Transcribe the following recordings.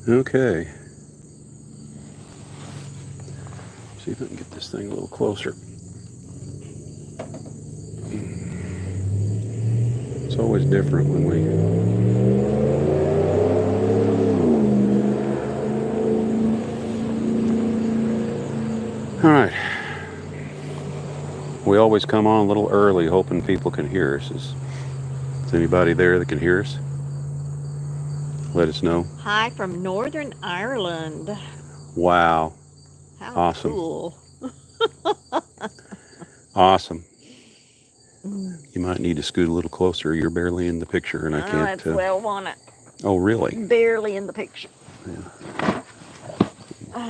Okay. See if I can get this thing a little closer. It's always different when we... All right. We always come on a little early hoping people can hear us. Is anybody there that can hear us? Let us know. Hi from Northern Ireland. Wow. How Awesome. cool. Awesome. You might need to scoot a little closer. You're barely in the picture, and I can't... That's well want it. Oh, really? Barely in the picture. Yeah.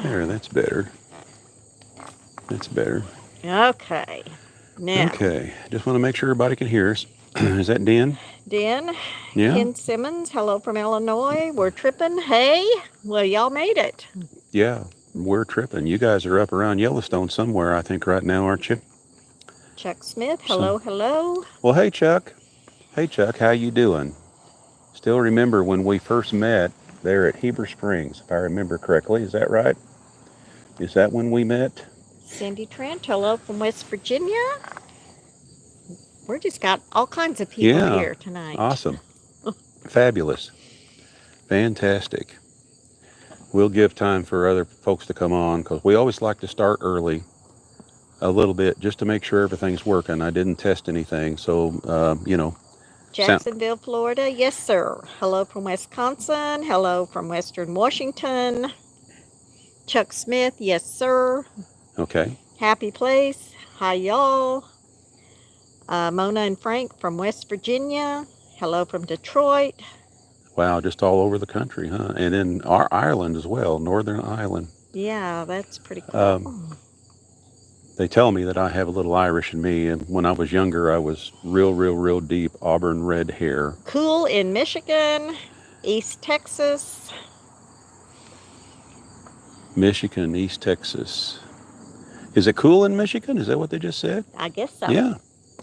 There, that's better. That's better. Okay. Now. Okay. Just want to make sure everybody can hear us. Is that Dan? Dan. Yeah. Ken Simmons. Hello from Illinois. We're tripping. Hey. Well, y'all made it. Yeah, we're tripping. You guys are up around Yellowstone somewhere, I think, right now, aren't you? Chuck Smith. Hello, hello. Well, hey, Chuck. Hey, Chuck. How you doing? Still remember when we first met there at Heber Springs, if I remember correctly. Is that right? Is that when we met? Cindy Trent. Hello from West Virginia. We're just got all kinds of people here tonight. Awesome. Fabulous. Fantastic. We'll give time for other folks to come on because we always like to start early a little bit just to make sure everything's working. I didn't test anything, so, you know. Jacksonville, Florida. Yes, sir. Hello from Wisconsin. Hello from Western Washington. Chuck Smith. Yes, sir. Okay. Happy Place. Hi, y'all. Mona and Frank from West Virginia. Hello from Detroit. Wow, just all over the country, huh? And in our Ireland as well, Northern Ireland. Yeah, that's pretty cool. They tell me that I have a little Irish in me, and when I was younger, I was real deep auburn red hair. Cool in Michigan, East Texas. Michigan, East Texas. Is it cool in Michigan? Is that what they just said? I guess so. Yeah.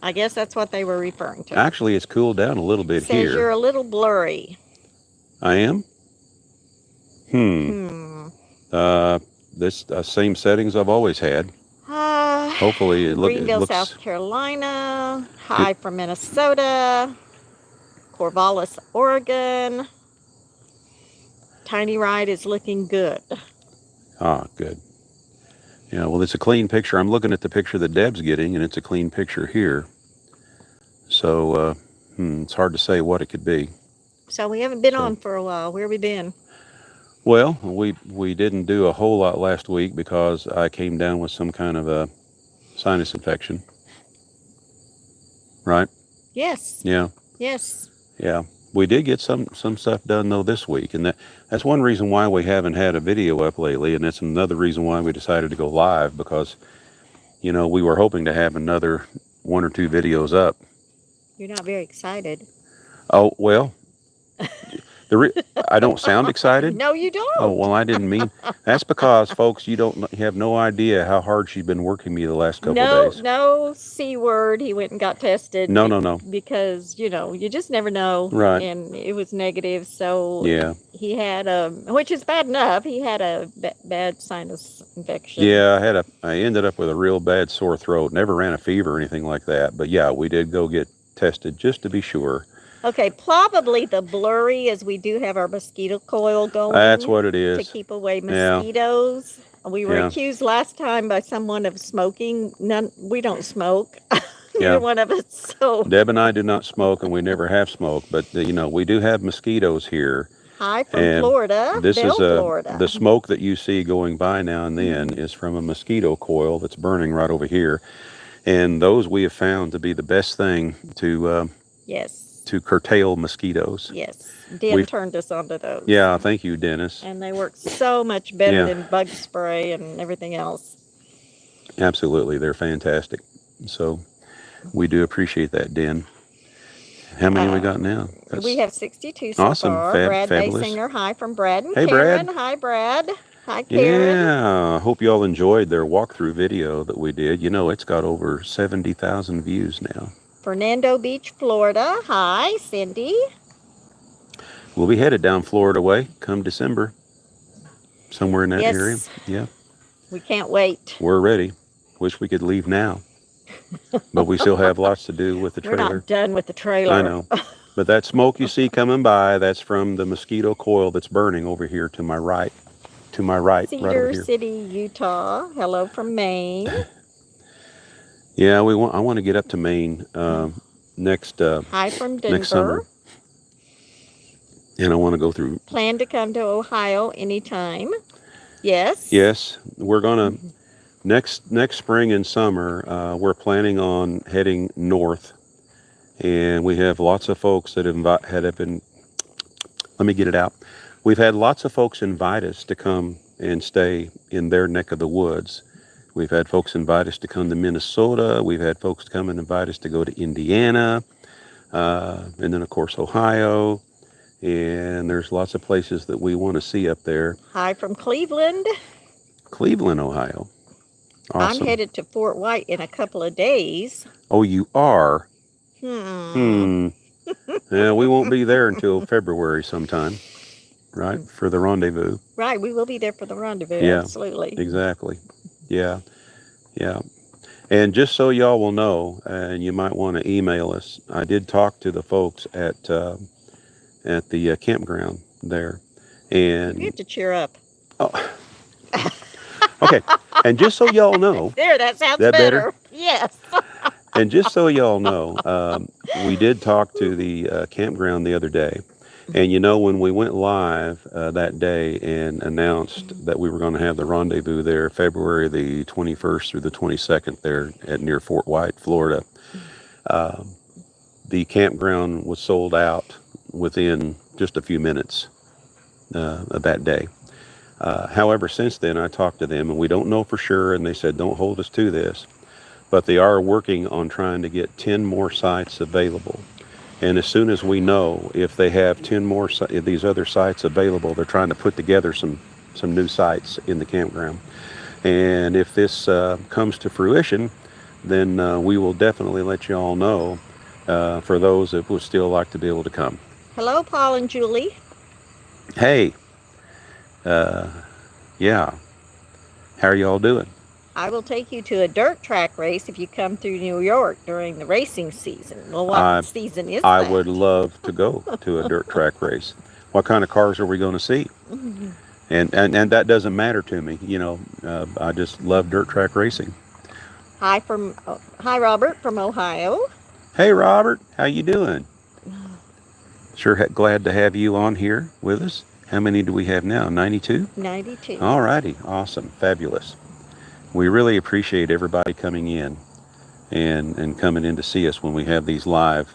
I guess that's what they were referring to. Actually, it's cooled down a little bit here. Says you're a little blurry. I am? This same settings I've always had. Hopefully it looks... Greenville, South Carolina. Hi from Minnesota. Corvallis, Oregon. Tiny Ride is looking good. Ah, good. Yeah, well, it's a clean picture. I'm looking at the picture that Deb's getting, and it's a clean picture here. So, it's hard to say what it could be. So we haven't been on for a while. Where have we been? Well, we didn't do a whole lot last week because I came down with some kind of a sinus infection. Right? Yes. Yeah. Yes. Yeah. We did get some stuff done, though, this week. And that's one reason why we haven't had a video up lately. And that's another reason why we decided to go live because, you know, we were hoping to have another 1 or 2 videos up. You're not very excited. Oh, well, I don't sound excited? No, you don't. Oh, well, I didn't mean... That's because, folks, you have no idea how hard she's been working me the last couple of days. No C word. He went and got tested. No. Because, you know, you just never know. Right. And it was negative, so... Yeah. He had which is bad enough, he had a bad sinus infection. Yeah, I ended up with a real bad sore throat. Never ran a fever or anything like that. But, yeah, we did go get tested just to be sure. Okay, probably the blurry is we do have our mosquito coil going. That's what it is. To keep away mosquitoes. Yeah. We were accused last time by someone of smoking. We don't smoke. Neither one of us. So Deb and I do not smoke, and we never have smoked. But, you know, we do have mosquitoes here. Hi from Florida. This is Florida. The smoke that you see going by now and then is from a mosquito coil that's burning right over here. And those we have found to be the best thing to... yes. To curtail mosquitoes. Yes. Den turned us onto those. Yeah, thank you, Dennis. And they work so much better than bug spray and everything else. Absolutely. They're fantastic. So we do appreciate that, Den. How many we got now? We have 62 so far. Brad fabulous. Basinger, hi from Brad and hey, Karen. Brad. Hi, Brad. Hi, Karen. Yeah, I hope you all enjoyed their walkthrough video that we did. You know, it's got over 70,000 views now. Fernando Beach, Florida. Hi, Cindy. We'll be headed down Florida way come December. somewhere in that area. Yes, Yeah, we can't wait. we're ready. Wish we could leave now, but we still have lots to do with the We're trailer. not done with the I trailer. know. But that smoke you see coming by, that's from the mosquito coil that's burning over here to my right. To my right, right over Cedar here. City, Utah. Hello from Maine. Yeah, I want to get up to Maine next Hi from next summer, Denver. and I want to go through. Plan to come to Ohio anytime. Yes. Yes, we're gonna next spring and summer. We're planning on heading north, and we have lots of folks that have been. Let me get it out. We've had lots of folks invite us to come and stay in their neck of the woods. We've had folks invite us to come to Minnesota. We've had folks come and invite us to go to Indiana, and then of course Ohio. And there's lots of places that we want to see up there. Hi from Cleveland. Cleveland, Ohio. Awesome. I'm headed to Fort White in a couple of days. Oh, you are? Hmm. Yeah, we won't be there until February sometime, right? For the rendezvous. Right, we will be there for the rendezvous. Yeah, absolutely. Exactly. Yeah, yeah. And just so y'all will know, and you might want to email us, I did talk to the folks at the campground there. And You have to cheer up. oh, okay. And just so y'all know, There, that sounds that better? Yes. And just so y'all know, we did talk to the campground the other day. And you know, when we went live that day and announced that we were going to have the rendezvous there, February the 21st through the 22nd there at near Fort White, Florida, the campground was sold out within just a few minutes of that day. However, since then, I talked to them, and we don't know for sure, and they said, don't hold us to this. But they are working on trying to get 10 more sites available. And as soon as we know if they have 10 more if these other sites available, they're trying to put together some new sites in the campground. And if this comes to fruition, then we will definitely let you all know for those that would still like to be able to come. Hello, Paul and Julie. Hey, yeah, how are y'all doing? I will take you to a dirt track race if you come through New York during the racing season. Well, what season is I that? would love to go to a dirt track race. What kind of cars are we going to see? Mm-hmm. And that doesn't matter to me. You know, I just love dirt track racing. Hi, Robert from Ohio. Hey, Robert, how you doing? Sure glad to have you on here with us. How many do we have now? 92? 92. All righty. Awesome. Fabulous. We really appreciate everybody coming in and coming in to see us when we have these live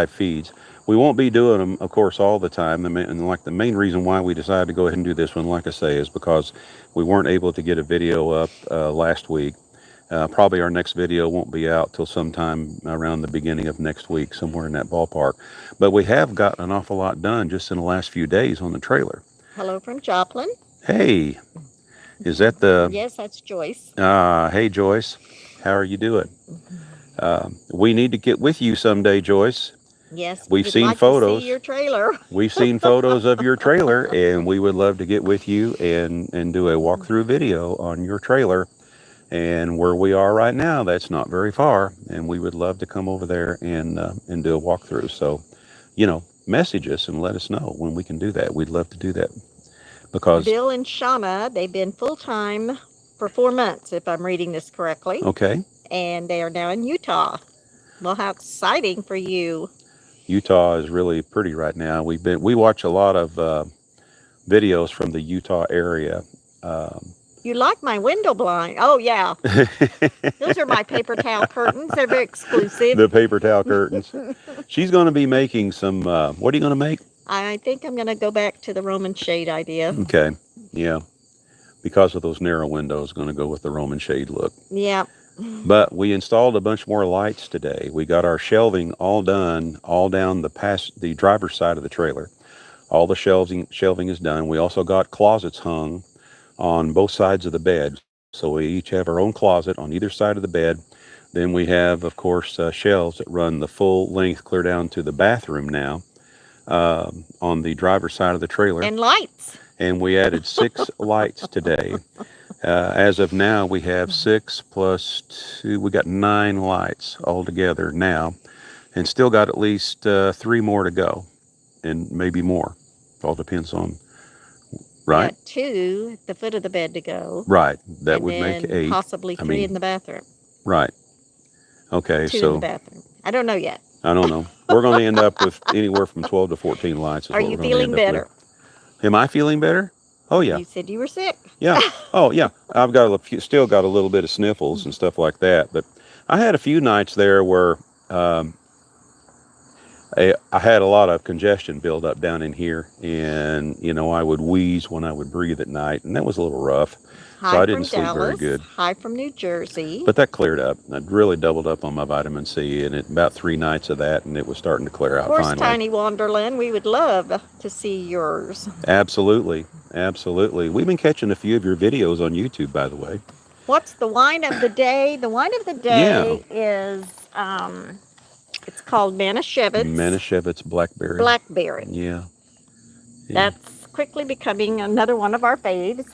feeds. We won't be doing them, of course, all the time. And like the main reason why we decided to go ahead and do this one, like I say, is because we weren't able to get a video up last week. Probably our next video won't be out till sometime around the beginning of next week, somewhere in that ballpark. But we have got an awful lot done just in the last few days on the trailer. Hello from Joplin. Hey, is that the... Yes, that's Joyce. Hey, Joyce, how are you doing? We need to get with you someday, Joyce. Yes, we've seen photos. To see your trailer. We've seen photos of your trailer, and we would love to get with you and do a walkthrough video on your trailer. And where we are right now, that's not very far, and we would love to come over there and do a walkthrough. So, you know, message us and let us know when we can do that. We'd love to do that. Because Bill and Shauna, they've been full-time for 4 months, if I'm reading this correctly. Okay. And they are now in Utah. Well, how exciting for you. Utah is really pretty right now. We watch a lot of videos from the Utah area. You like my window blind? Oh, yeah. Those are my paper towel curtains. They're very exclusive. The paper towel curtains. She's going to be making some, what are you going to make? I think I'm going to go back to the Roman shade idea. Okay. Yeah. Because of those narrow windows, going to go with the Roman shade look. Yeah. But we installed a bunch more lights today. We got our shelving all done, all down the driver's side of the trailer. All the shelving is done. We also got closets hung on both sides of the bed. So we each have our own closet on either side of the bed. Then we have, of course, shelves that run the full length clear down to the bathroom now. on the driver's side of the trailer. And lights. And we added 6 lights today. As of now, we have 6 plus 2. We got 9 lights altogether now, and still got at least 3 more to go, and maybe more. It all depends on, right? Yeah, 2 at the foot of the bed to go. Right. That and would make then 8. Possibly 3 in the bathroom. Right. Okay, 2 so in the bathroom. I don't know yet. I don't know. We're going to end up with anywhere from 12 to 14 lights. Are you feeling better? Am I feeling better? Oh yeah. You said you were sick. Yeah. Oh yeah. I've got still got a little bit of sniffles and stuff like that, but I had a few nights there where I had a lot of congestion build up down in here, and I would wheeze when I would breathe at night, and that was a little rough. So I didn't sleep very good. Hi from New Jersey. But that cleared up. I really doubled up on my vitamin C, and about 3 nights of that, and it was starting to clear out finally. Of course, Tiny Wonderland, we would love to see yours. Absolutely. Absolutely. We've been catching a few of your videos on YouTube, by the way. What's the wine of the day? The wine of the day is, it's called Manischewitz. Manischewitz Blackberry. Blackberry. Yeah. That's quickly becoming another one of our faves.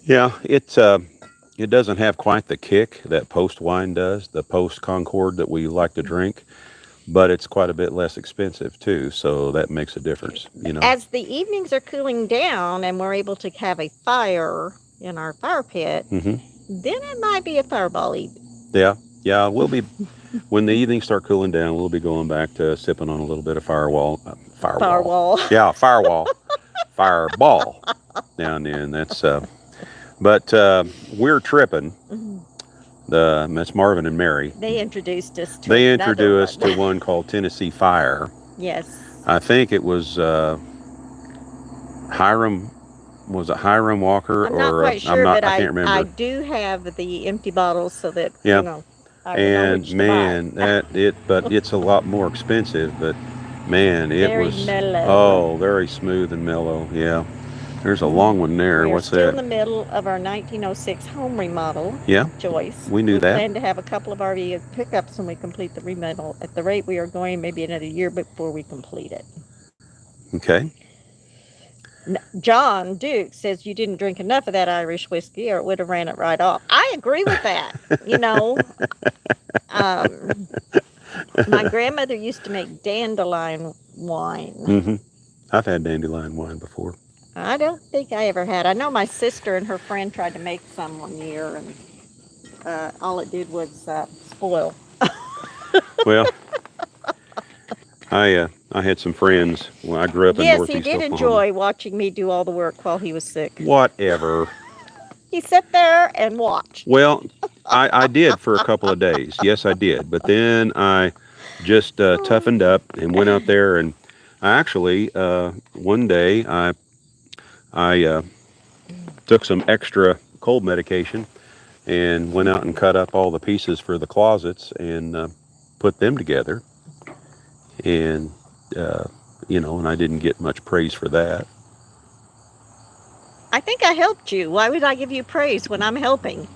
Yeah, it doesn't have quite the kick that Post wine does, the Post Concord that we like to drink, but it's quite a bit less expensive too, so that makes a difference, As the evenings are cooling down and we're able to have a fire in our fire pit, then it might be a fireball evening. Yeah, we'll be, when the evenings start cooling down, we'll be going back to sipping on a little bit of Firewall. Yeah, Firewall. Fireball now and then. But we're tripping. That's Marvin and Mary. They introduced us to They introduced us to one called Tennessee Fire. Yes. I think it was Hiram. Was it Hiram Walker? I'm not quite sure, but I can't remember. I do have the empty bottles so that, but it's a lot more expensive. But man, it very was mellow. Oh, very smooth and mellow. Yeah. There's a long one there. What's that? We're still in the middle of our 1906 home remodel. Yeah. Joyce. We knew that. We plan to have a couple of RV pickups when we complete the remodel. At the rate we are going, maybe another year before we complete it. Okay. John Duke says you didn't drink enough of that Irish whiskey or it would have ran it right off. I agree with that. My grandmother used to make dandelion wine. I've had dandelion wine before. I don't think I ever had. I know my sister and her friend tried to make some one year, and all it did was spoil. Well, I had some friends when I grew up in Northeast Yes, he did Oklahoma. enjoy watching me do all the work while he was sick. Whatever. He sat there and watched. Well, I did for a couple of days. Yes, I did. But then I just toughened up and went out there, and I actually one day I took some extra cold medication and went out and cut up all the pieces for the closets and put them together. And, and I didn't get much praise for that. I think I helped you. Why would I give you praise when I'm helping?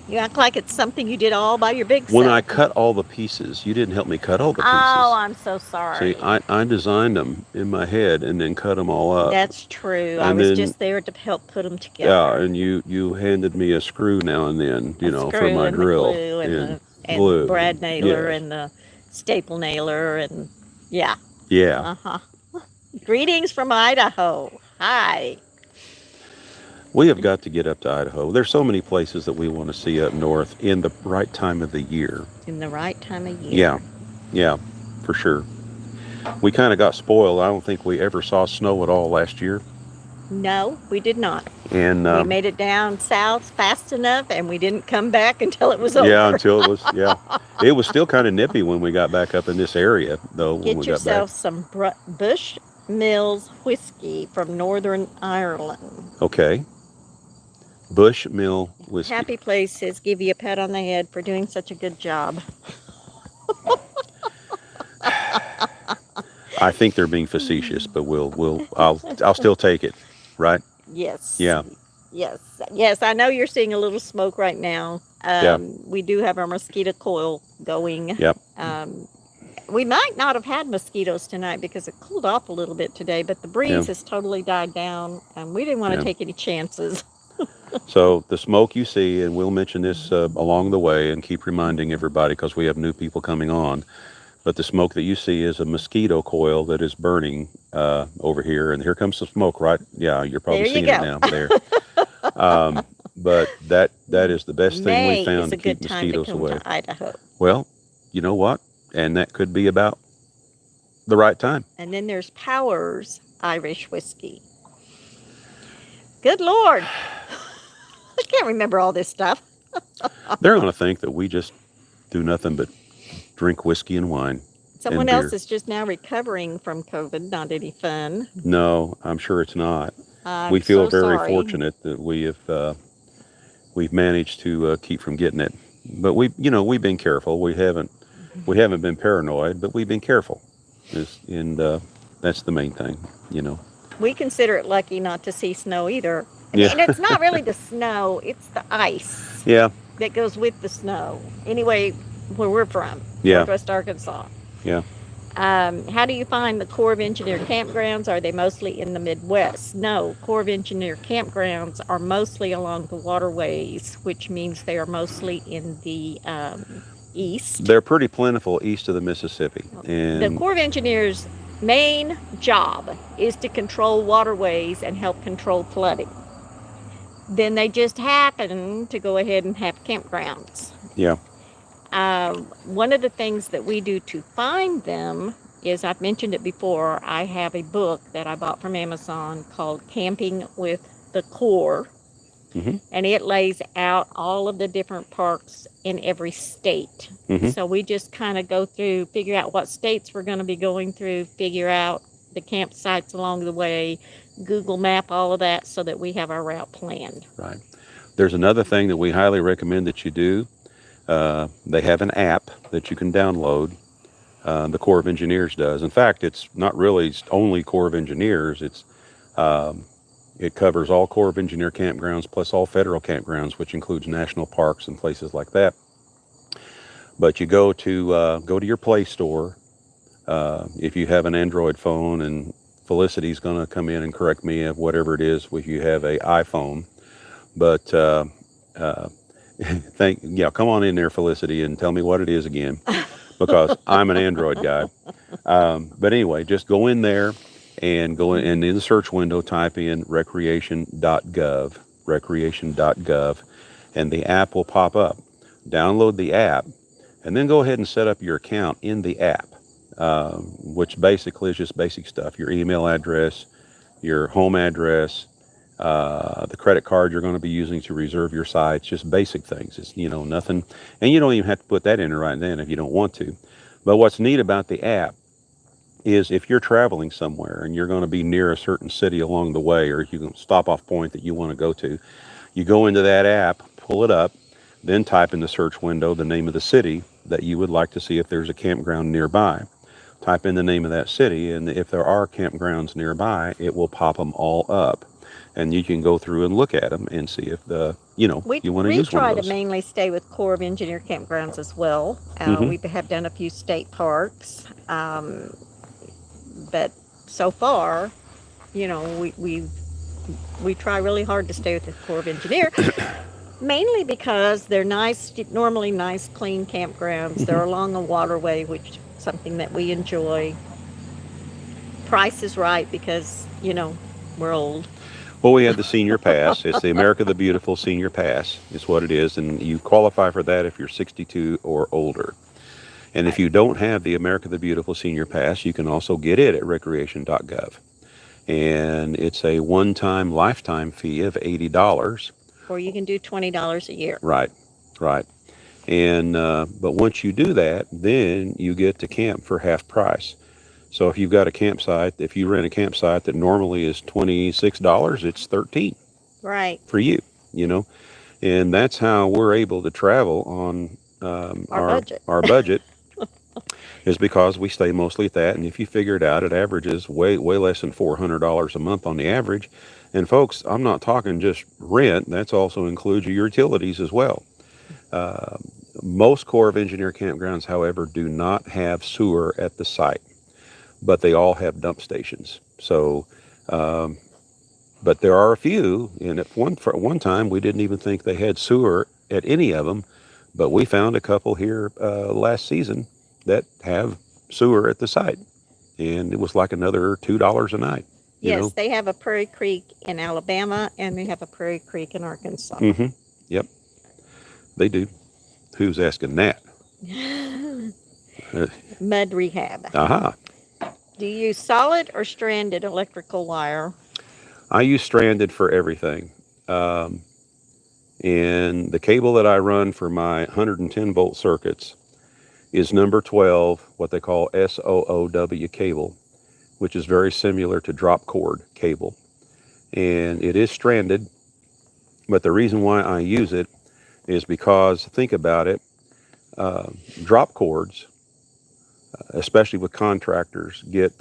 You act like it's something you did all by your big self. When I cut all the pieces, you didn't help me cut all the pieces. Oh, I'm so sorry. See, I designed them in my head and then cut them all up. That's true. I was just there to help put them together. Yeah, and you handed me a screw now and then, for my drill. And the brad nailer and the staple nailer and yeah. Greetings from Idaho. Hi. We have got to get up to Idaho. There's so many places that we want to see up north in the right time of the year. In the right time of year. Yeah, for sure. We kind of got spoiled. I don't think we ever saw snow at all last year. No, we did not. And we made it down south fast enough, and we didn't come back until it was over. Yeah, until it was, It was still kind of nippy when we got back up in this area, though. Get yourself some Bush Mills whiskey from Northern Ireland. Okay. Bush Mill whiskey. Happy Place says, give you a pat on the head for doing such a good job. I think they're being facetious, but I'll still take it, right? Yes. Yeah. Yes. I know you're seeing a little smoke right now. We do have our mosquito coil going. Yep. we might not have had mosquitoes tonight because it cooled off a little bit today, but the breeze has totally died down, and we didn't want to take any chances. So the smoke you see, and we'll mention this along the way and keep reminding everybody because we have new people coming on, but the smoke that you see is a mosquito coil that is burning over here, and here comes the smoke, right? Yeah, you're probably seeing it now there. But that is the best thing we found to keep mosquitoes away. To Idaho. Well, you know what? And that could be about the right time. And then there's Powers Irish whiskey. Good Lord. I can't remember all this stuff. They're going to think that we just do nothing but drink whiskey and wine. Someone else is just now recovering from COVID. Not any fun. No, I'm sure it's not. We feel very fortunate that we've managed to keep from getting it. But we've been careful. We haven't been paranoid, but we've been careful. And that's the main thing, We consider it lucky not to see snow either. And it's not really the snow, it's the ice. That goes with the snow. Anyway, where we're from, Northwest Arkansas. How do you find the Corps of Engineer campgrounds? Are they mostly in the Midwest? No, Corps of Engineer campgrounds are mostly along the waterways, which means they are mostly in the east. They're pretty plentiful east of the Mississippi. And the Corps of Engineers' main job is to control waterways and help control flooding. Then they just happen to go ahead and have campgrounds. One of the things that we do to find them is, I've mentioned it before, I have a book that I bought from Amazon called Camping with the Corps. And it lays out all of the different parks in every state. So we just kind of go through, figure out what states we're going to be going through, figure out the campsites along the way, Google map all of that so that we have our route planned. Right. There's another thing that we highly recommend that you do. They have an app that you can download. The Corps of Engineers does. In fact, it's not really only Corps of Engineers. It covers all Corps of Engineer campgrounds plus all federal campgrounds, which includes national parks and places like that. But you go to your Play Store. If you have an Android phone, and Felicity's going to come in and correct me of whatever it is if you have a iPhone. But come on in there, Felicity, and tell me what it is again, because I'm an Android guy. But anyway, just go in there and in the search window, type in recreation.gov, and the app will pop up. Download the app, and then go ahead and set up your account in the app, which basically is just basic stuff: your email address, your home address, the credit card you're going to be using to reserve your sites, just basic things. It's, nothing, and you don't even have to put that in right then if you don't want to. But what's neat about the app is if you're traveling somewhere and you're going to be near a certain city along the way, or you can stop off point that you want to go to, you go into that app, pull it up, then type in the search window the name of the city that you would like to see if there's a campground nearby. Type in the name of that city, and if there are campgrounds nearby, it will pop them all up. And you can go through and look at them and see if you want to use one of those. We try to mainly stay with Corps of Engineer campgrounds as well. We have done a few state parks, but so far, we try really hard to stay with the Corps of Engineer, mainly because they're normally nice, clean campgrounds. They're along a waterway, which is something that we enjoy. Price is right because, we're old. Well, we have the Senior Pass. It's the America the Beautiful Senior Pass. It's what it is, and you qualify for that if you're 62 or older. And if you don't have the America the Beautiful Senior Pass, you can also get it at recreation.gov. And it's a one-time lifetime fee of $80. Or you can do $20 a year. Right. And but once you do that, then you get to camp for half price. So if you've got a campsite, if you rent a campsite that normally is $26, it's $13. Right. For you, And that's how we're able to travel on our budget. Is because we stay mostly at that. And if you figure it out, it averages way less than $400 a month on the average. And folks, I'm not talking just rent. That's also includes your utilities as well. Most Corps of Engineer campgrounds, however, do not have sewer at the site, but they all have dump stations. So, but there are a few, and at one time we didn't even think they had sewer at any of them, but we found a couple here last season that have sewer at the site, and it was like another $2 a night. Yes, they have a Prairie Creek in Alabama, and they have a Prairie Creek in Arkansas. Yep, they do. Who's asking that? Mud rehab. Aha. Do you use solid or stranded electrical wire? I use stranded for everything. And the cable that I run for my 110 volt circuits is number 12, what they call SOOW cable, which is very similar to drop cord cable. And it is stranded, but the reason why I use it is because, think about it, drop cords, especially with contractors, get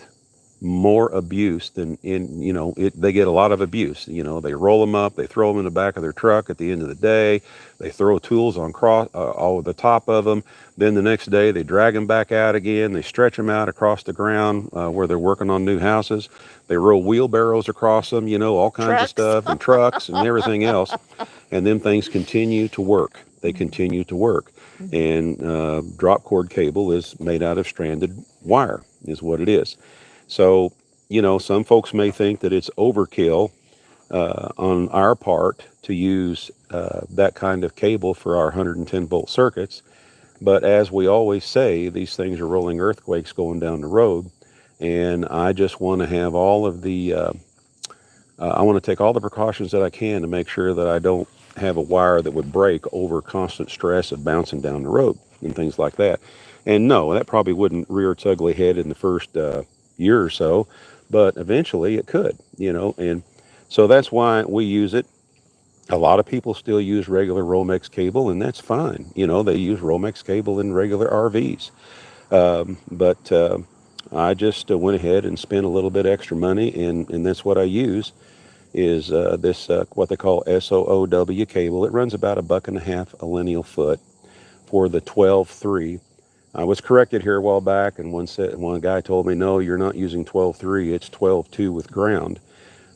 more abuse than they get a lot of abuse. They roll them up, they throw them in the back of their truck at the end of the day, they throw tools on over the top of them, then the next day they drag them back out again, they stretch them out across the ground where they're working on new houses, they roll wheelbarrows across them, all kinds of stuff, and trucks and everything else, and then things continue to work. They continue to work. And drop cord cable is made out of stranded wire, is what it is. So, some folks may think that it's overkill on our part to use that kind of cable for our 110 volt circuits. But as we always say, these things are rolling earthquakes going down the road. And I just want to have all of the, I want to take all the precautions that I can to make sure that I don't have a wire that would break over constant stress of bouncing down the road and things like that. And no, that probably wouldn't rear its ugly head in the first year or so, but eventually it could, and so that's why we use it. A lot of people still use regular Romex cable, and that's fine. They use Romex cable in regular RVs. But I just went ahead and spent a little bit extra money, and that's what I use, is this, what they call SOOW cable. It runs about $1.50 a lineal foot for the 12.3. I was corrected here a while back, and one guy told me, no, you're not using 12.3, it's 12.2 with ground.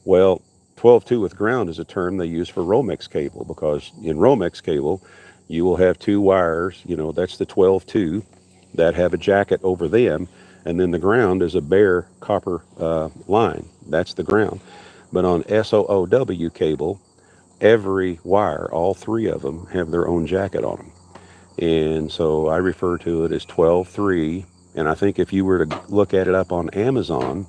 Well, 12.2 with ground is a term they use for Romex cable, because in Romex cable, you will have two wires, that's the 12.2, that have a jacket over them, and then the ground is a bare copper line. That's the ground. But on SOOW cable, every wire, all three of them, have their own jacket on them. And so I refer to it as 12.3. And I think if you were to look at it up on Amazon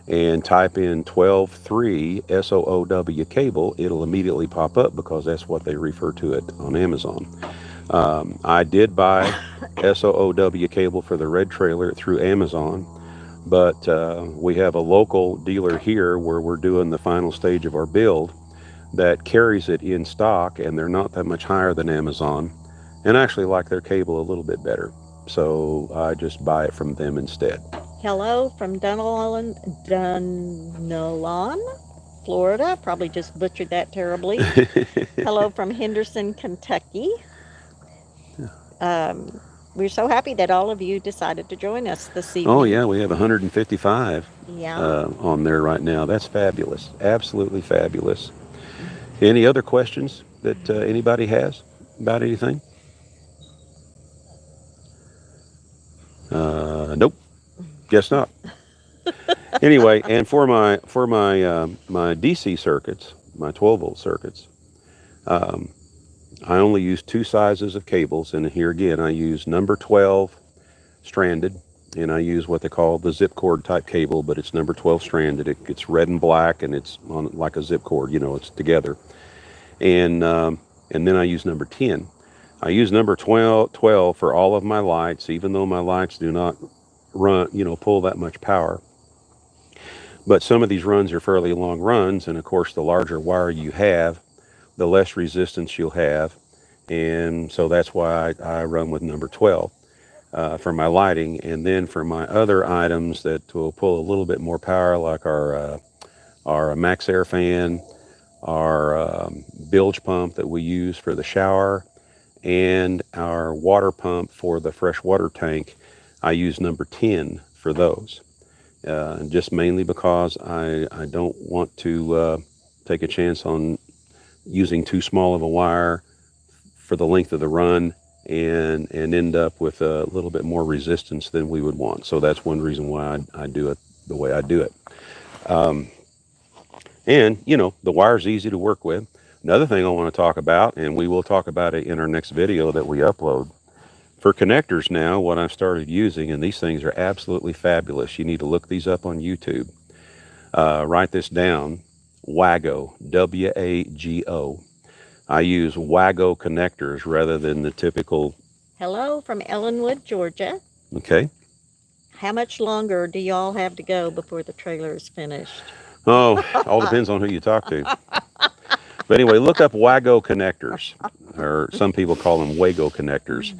and type in 12.3 SOOW cable, it'll immediately pop up, because that's what they refer to it on Amazon. I did buy SOOW cable for the red trailer through Amazon, but we have a local dealer here where we're doing the final stage of our build that carries it in stock, and they're not that much higher than Amazon. And I actually like their cable a little bit better, so I just buy it from them instead. Hello from Dunalon, Florida. Probably just butchered that terribly. Hello from Henderson, Kentucky. We're so happy that all of you decided to join us this evening. Oh, yeah, we have 155 on there right now. That's fabulous. Absolutely fabulous. Any other questions that anybody has about anything? Nope. Guess not. Anyway, and for my my DC circuits, my 12 volt circuits, I only use two sizes of cables, and here again I use number 12 stranded, and I use what they call the zip cord type cable, but it's number 12 stranded. It's red and black, and it's on like a zip cord, it's together. And then I use number 10. I use number 12 for all of my lights, even though my lights do not run, pull that much power. But some of these runs are fairly long runs, and of course the larger wire you have, the less resistance you'll have. And so that's why I run with number 12 for my lighting. And then for my other items that will pull a little bit more power, like our Macerator fan, our bilge pump that we use for the shower, and our water pump for the freshwater tank, I use number 10 for those. Just mainly because I don't want to take a chance on using too small of a wire for the length of the run and end up with a little bit more resistance than we would want. So that's one reason why I do it the way I do it. And, you know, the wire's easy to work with. Another thing I want to talk about, and we will talk about it in our next video that we upload, for connectors now, what I've started using, and these things are absolutely fabulous. You need to look these up on YouTube. Write this down, WAGO, W-A-G-O. I use WAGO connectors rather than the typical... Hello from Ellenwood, Georgia. Okay. How much longer do y'all have to go before the trailer is finished? Oh, all depends on who you talk to. But anyway, look up WAGO connectors, or some people call them WAGO connectors.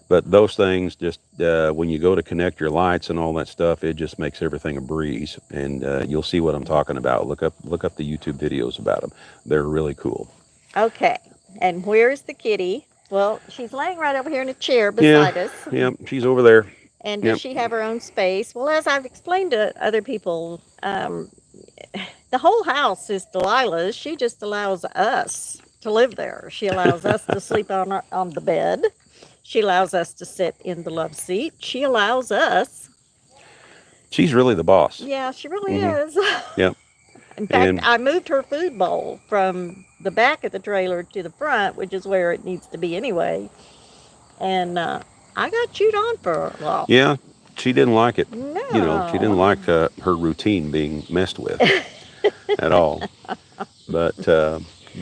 But those things just, when you go to connect your lights and all that stuff, it just makes everything a breeze. And you'll see what I'm talking about. Look up the YouTube videos about them. They're really cool. Okay. And where's the kitty? Well, she's laying right over here in a chair beside us. Yeah, she's over there. And does she have her own space? Well, as I've explained to other people, the whole house is Delilah's. She just allows us to live there. She allows us to sleep on the bed. She allows us to sit in the love seat. She allows us. She's really the boss. Yeah, she really is. Yep. In fact, I moved her food bowl from the back of the trailer to the front, which is where it needs to be anyway. And I got chewed on for a while. Yeah, she didn't like it. No. You know, she didn't like her routine being messed with at all. But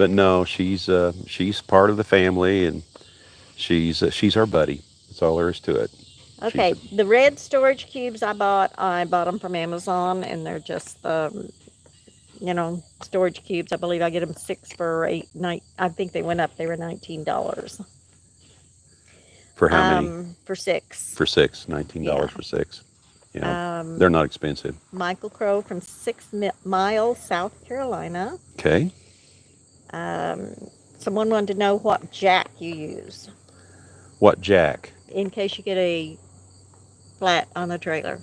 no, she's part of the family, and she's our buddy. That's all there is to it. Okay, the red storage cubes I bought them from Amazon, and they're just you know, storage cubes. I believe I get them 6 for $8. I think they went up. They were $19. For how many? For 6. For 6, $19 for 6. Yeah, they're not expensive. Michael Crow from 6 Mile, South Carolina. Okay. Someone wanted to know what jack you use. What jack? In case you get a flat on the trailer.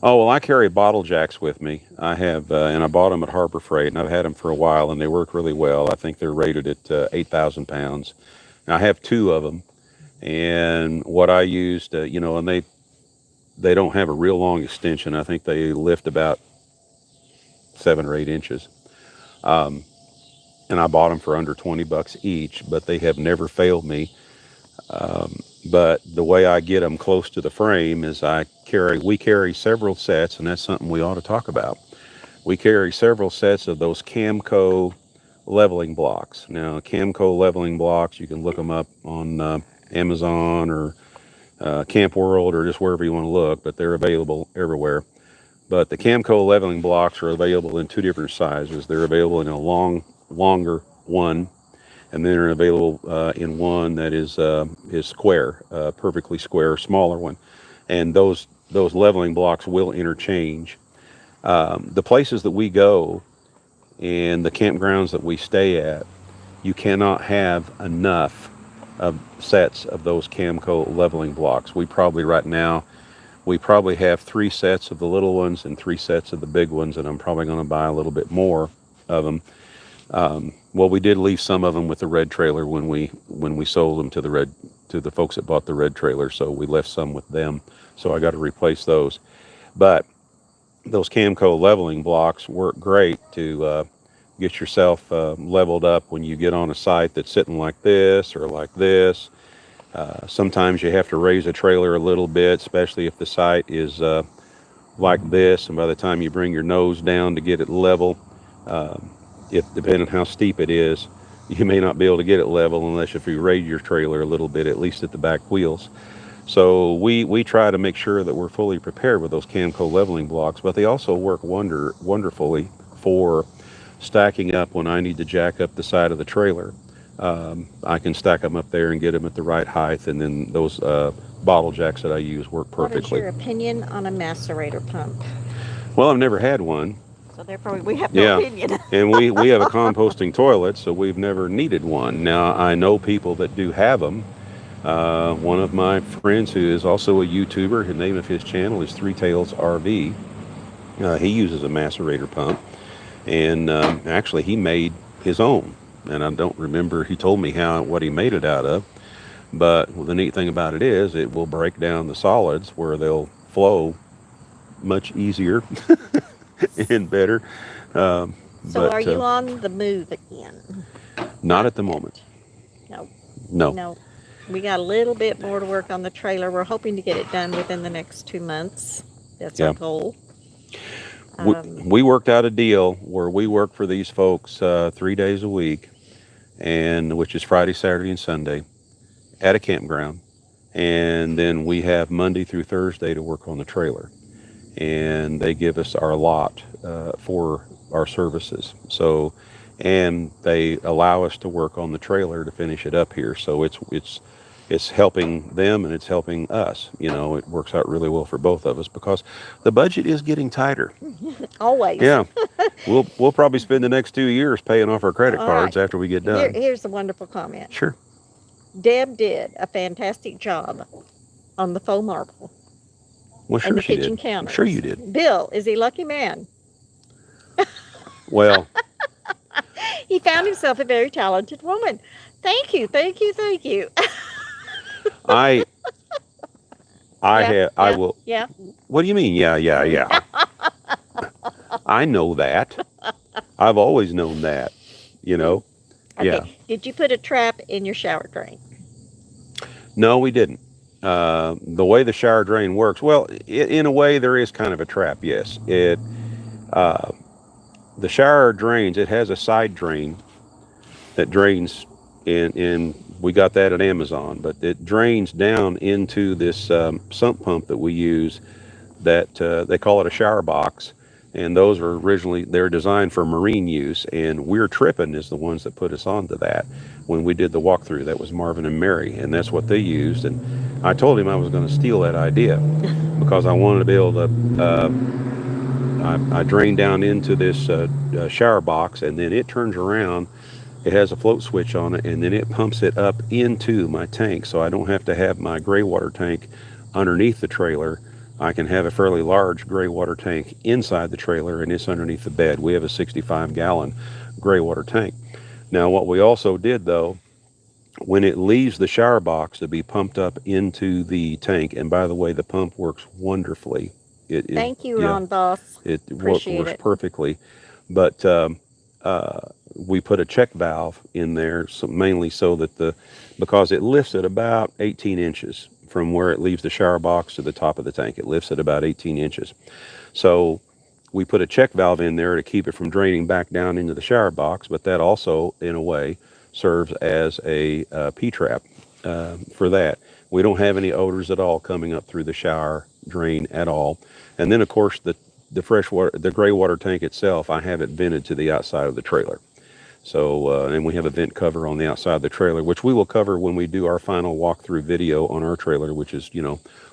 Oh, well, I carry bottle jacks with me. I have, and I bought them at Harbor Freight, and I've had them for a while, and they work really well. I think they're rated at 8,000 pounds. And I have 2 of them, and what I used, you know, and they don't have a real long extension. I think they lift about 7 or 8 inches. And I bought them for under $20 each, but they have never failed me. But the way I get them close to the frame is we carry several sets, and that's something we ought to talk about. We carry several sets of those Camco leveling blocks. Now, Camco leveling blocks, you can look them up on Amazon or Camp World or just wherever you want to look, but they're available everywhere. But the Camco leveling blocks are available in 2 different sizes. They're available in a longer one, and then they're available in one that is square, perfectly square, smaller one. And those leveling blocks will interchange. The places that we go and the campgrounds that we stay at, you cannot have enough of sets of those Camco leveling blocks. We probably have 3 sets of the little ones and 3 sets of the big ones, and I'm probably going to buy a little bit more of them. Well, we did leave some of them with the red trailer when we sold them to the folks that bought the red trailer, so we left some with them. So I got to replace those. But those Camco leveling blocks work great to get yourself leveled up when you get on a site that's sitting like this or like this. Sometimes you have to raise a trailer a little bit, especially if the site is like this, and by the time you bring your nose down to get it level, depending on how steep it is, you may not be able to get it level unless if you raise your trailer a little bit, at least at the back wheels. So we try to make sure that we're fully prepared with those Camco leveling blocks, but they also work wonderfully for stacking up when I need to jack up the side of the trailer. I can stack them up there and get them at the right height, and then those bottle jacks that I use work perfectly. What is your opinion on a macerator pump? Well, I've never had one. So therefore, we have no opinion. And we have a composting toilet, so we've never needed one. Now, I know people that do have them. One of my friends who is also a YouTuber, the name of his channel is Three Tails RV. He uses a macerator pump, and actually he made his own. And I don't remember, he told me what he made it out of. But the neat thing about it is it will break down the solids where they'll flow much easier and better. So are you on the move again? Not at the moment. No. No. No. We got a little bit more to work on the trailer. We're hoping to get it done within the next 2 months. That's our goal. We worked out a deal where we work for these folks 3 days a week, and which is Friday, Saturday, and Sunday at a campground. And then we have Monday through Thursday to work on the trailer. And they give us our lot for our services. So, and they allow us to work on the trailer to finish it up here. So it's helping them and it's helping us. You know, it works out really well for both of us because the budget is getting tighter. Always. Yeah. We'll probably spend the next 2 years paying off our credit cards after we get done. Here's a wonderful comment. Sure. Deb did a fantastic job on the faux marble. Well, sure and the she kitchen did. counters. Sure you did. Bill is a lucky man. Well. He found himself a very talented woman. Thank you, thank you, thank you. I will. Yeah. What do you mean? Yeah. I know that. I've always known that, you know. Okay. Yeah. Did you put a trap in your shower drain? No, we didn't. The way the shower drain works, well, in a way, there is kind of a trap. Yes, the shower drains. It has a side drain that drains in. We got that at Amazon, but it drains down into this sump pump that we use. That they call it a shower box, and those are they're designed for marine use. And We're Trippin' is the ones that put us onto that when we did the walkthrough. That was Marvin and Mary, and that's what they used. And I told him I was going to steal that idea because I wanted to be able to. I drain down into this shower box, and then it turns around. It has a float switch on it, and then it pumps it up into my tank, so I don't have to have my gray water tank underneath the trailer. I can have a fairly large gray water tank inside the trailer, and it's underneath the bed. We have a 65-gallon gray water tank. Now, what we also did, though, when it leaves the shower box to be pumped up into the tank, and by the way, the pump works wonderfully. Thank you, Ron Boss. It works perfectly. But we put a check valve in there, mainly so that because it lifts at about 18 inches from where it leaves the shower box to the top of the tank. It lifts at about 18 inches. So we put a check valve in there to keep it from draining back down into the shower box, but that also, in a way, serves as a P-trap for that. We don't have any odors at all coming up through the shower drain at all. And then, of course, the fresh water, the gray water tank itself, I have it vented to the outside of the trailer. So, and we have a vent cover on the outside of the trailer, which we will cover when we do our final walkthrough video on our trailer, which is,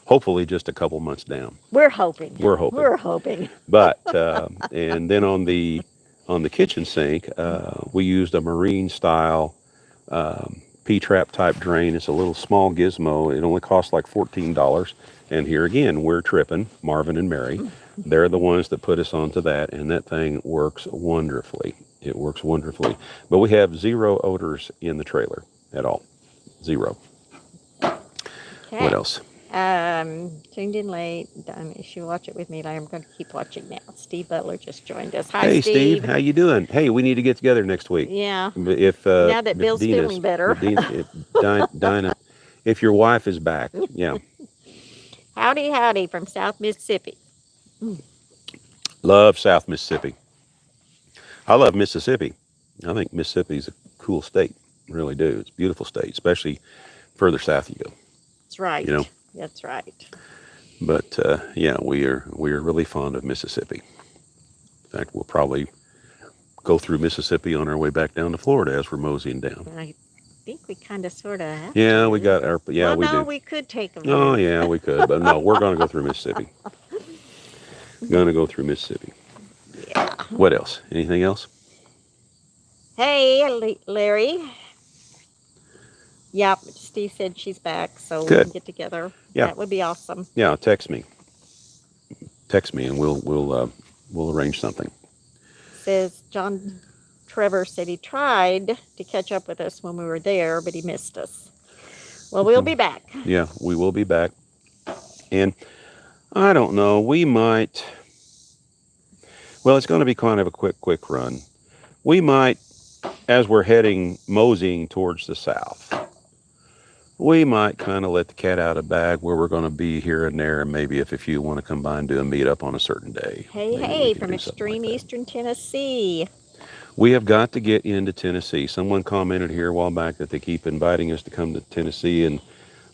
hopefully just a couple months down. We're hoping. But, and then on the kitchen sink, we used a marine style P-trap type drain. It's a little small gizmo. It only costs like $14. And here again, We're Trippin', Marvin and Mary. They're the ones that put us onto that, and that thing works wonderfully. It works wonderfully. But we have 0 odors in the trailer at all. 0. Okay. What else? Tuned in late. You should watch it with me. I'm going to keep watching now. Steve Butler just joined us. Hi, hey, Steve. How you doing? Hey, we need to get together next week. Yeah. If now that Bill's feeling better. Dinah, if your wife is back. Yeah. Howdy, howdy from South Mississippi. Love South Mississippi. I love Mississippi. I think Mississippi's a cool state. I really do. It's a beautiful state, especially further south you go. That's right. That's right. But yeah, we are really fond of Mississippi. In fact, we'll probably go through Mississippi on our way back down to Florida as we're moseying down. I think we kind of sort of have to. we got our we do. We could take them. Oh yeah, we could, but no, we're going to go through Mississippi. Going to go through Mississippi. Yeah. Yeah. What else? Anything else? Hey, Larry. Yep, Steve said she's back, so we Good. can get together. Yeah. That would be awesome. Yeah, text me. Text me, and we'll arrange something. Says John Trevor said he tried to catch up with us when we were there, but he missed us. Well, we'll be back. Yeah, we will be back. And I don't know, we might. Well, it's going to be kind of a quick run. We might, as we're heading moseying towards the south, we might kind of let the cat out of the bag where we're going to be here and there, and maybe if you want to come by and do a meetup on a certain day. Hey, from extreme eastern Tennessee. We have got to get into Tennessee. Someone commented here a while back that they keep inviting us to come to Tennessee and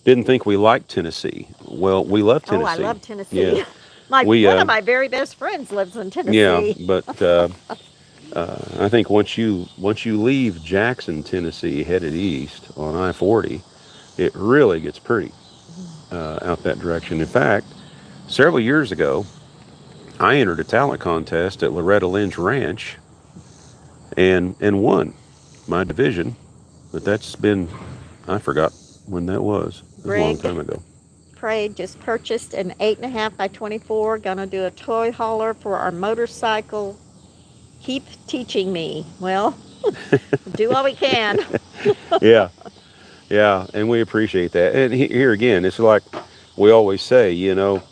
didn't think we liked Tennessee. Well, we love Tennessee. Oh, I love Tennessee. Yeah. One of my very best friends lives in Tennessee. Yeah, but I think once you leave Jackson, Tennessee, headed east on I-40, it really gets pretty out that direction. In fact, several years ago, I entered a talent contest at Loretta Lynn's Ranch and won my division. But that's been, I forgot when that was. It was a long time ago. Prade just purchased an 8.5 by 24. Gonna do a toy hauler for our motorcycle. Keep teaching me. Well, do all we can. Yeah, and we appreciate that. And here again, it's like we always say, you know,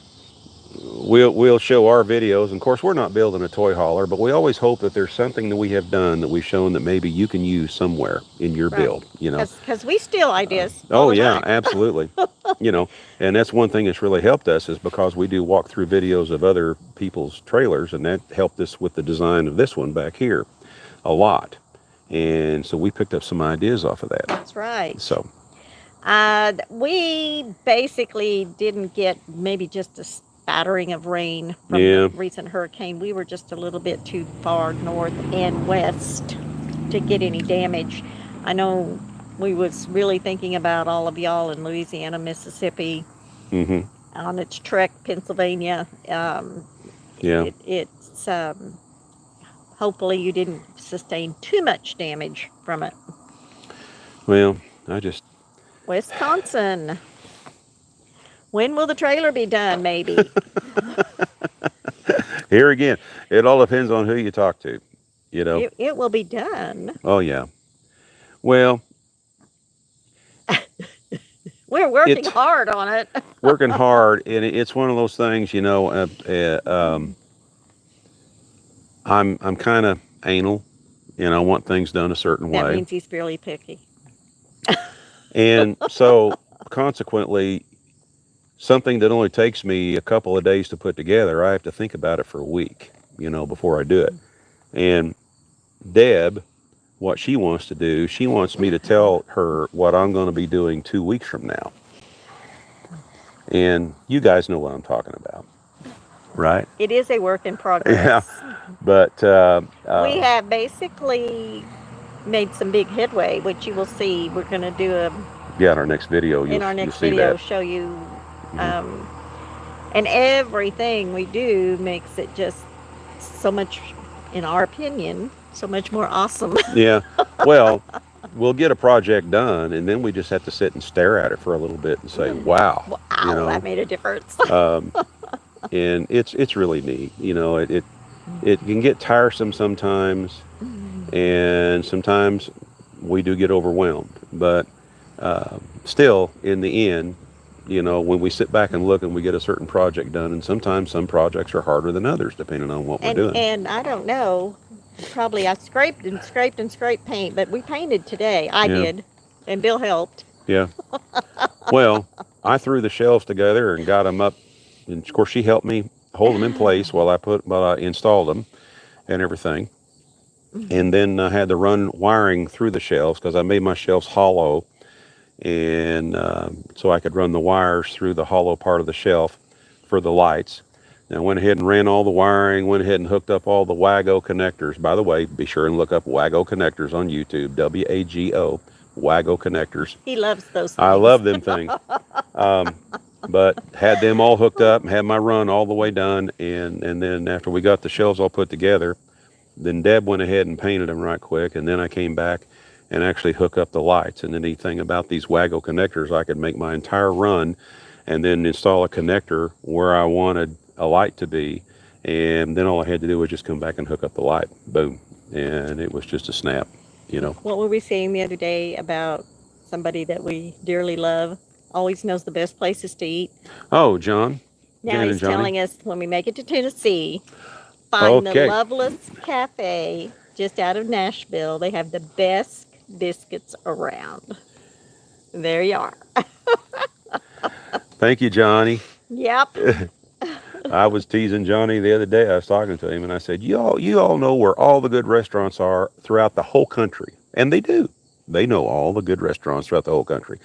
we'll show our videos. And of course, we're not building a toy hauler, but we always hope that there's something that we have done that we've shown that maybe you can use somewhere in your build, you know. Because we steal ideas. Oh, yeah, absolutely. You know, and that's one thing that's really helped us is because we do walk through videos of other people's trailers, and that helped us with the design of this one back here a lot. And so we picked up some ideas off of that. That's right. So we basically didn't get maybe just a spattering of rain from the recent hurricane. We were just a little bit too far north and west to get any damage. I know we was really thinking about all of y'all in Louisiana, Mississippi, on its trek, Pennsylvania. It's hopefully you didn't sustain too much damage from it. Well, Wisconsin. When will the trailer be done, maybe? Here again, it all depends on who you talk to, you know. It will be done. Oh, yeah. Well, we're working hard on it. Working hard, and it's one of those things, you know, I'm kind of anal, and I want things done a certain way. That means he's fairly picky. And so, consequently, something that only takes me a couple of days to put together, I have to think about it for a week, you know, before I do it. And Deb, what she wants to do, she wants me to tell her what I'm going to be doing 2 weeks from now. And you guys know what I'm talking about, right? It is a work in progress. Yeah, but we have basically made some big headway, which you will see. We're going to do in our next video. In our next video, show you, and everything we do makes it just so much, in our opinion, so much more awesome. Yeah. Well, we'll get a project done, and then we just have to sit and stare at it for a little bit and say, "Wow, you know, that made a difference." And it's really neat. You know, it can get tiresome sometimes, and sometimes we do get overwhelmed. But still, in the end, you know, when we sit back and look and we get a certain project done, and sometimes some projects are harder than others, depending on what we're doing. And I don't know. Probably I scraped paint, but we painted today. I did, and Bill helped. Yeah. Well, I threw the shelves together and got them up, and of course she helped me hold them in place while I installed them and everything. And then I had to run wiring through the shelves because I made my shelves hollow, and so I could run the wires through the hollow part of the shelf for the lights. And I went ahead and ran all the wiring, went ahead and hooked up all the WAGO connectors. By the way, be sure and look up WAGO connectors on YouTube, WAGO, WAGO connectors. He loves those things. I love them things. But had them all hooked up and had my run all the way done. And then after we got the shelves all put together, then Deb went ahead and painted them right quick, and then I came back and actually hook up the lights. And the neat thing about these Waggle connectors, I could make my entire run and then install a connector where I wanted a light to be, and then all I had to do was just come back and hook up the light. Boom. And it was just a snap, you know. What were we saying the other day about somebody that we dearly love, always knows the best places to eat? Oh, John. Now Jan he's telling us when we make it to Tennessee, find the Loveless Cafe just out of Nashville. They have the best biscuits around. There you are. Thank you, Johnny. Yep. I was teasing Johnny the other day. I was talking to him, and I said, you all know where all the good restaurants are throughout the whole country. And they do. They know all the good restaurants throughout the whole country.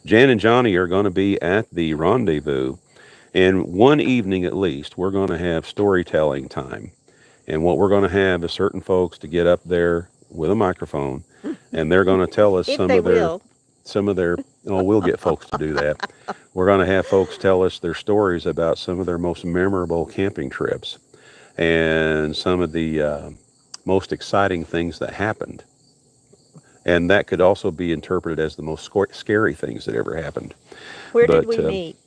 Jan and Johnny are going to be at the Rendezvous. And one evening at least, we're going to have storytelling time. And what we're going to have is certain folks to get up there with a microphone, and they're going to tell us we'll get folks to do that. We're going to have folks tell us their stories about some of their most memorable camping trips and some of the most exciting things that happened. And that could also be interpreted as the most scary things that ever happened. Where did we meet?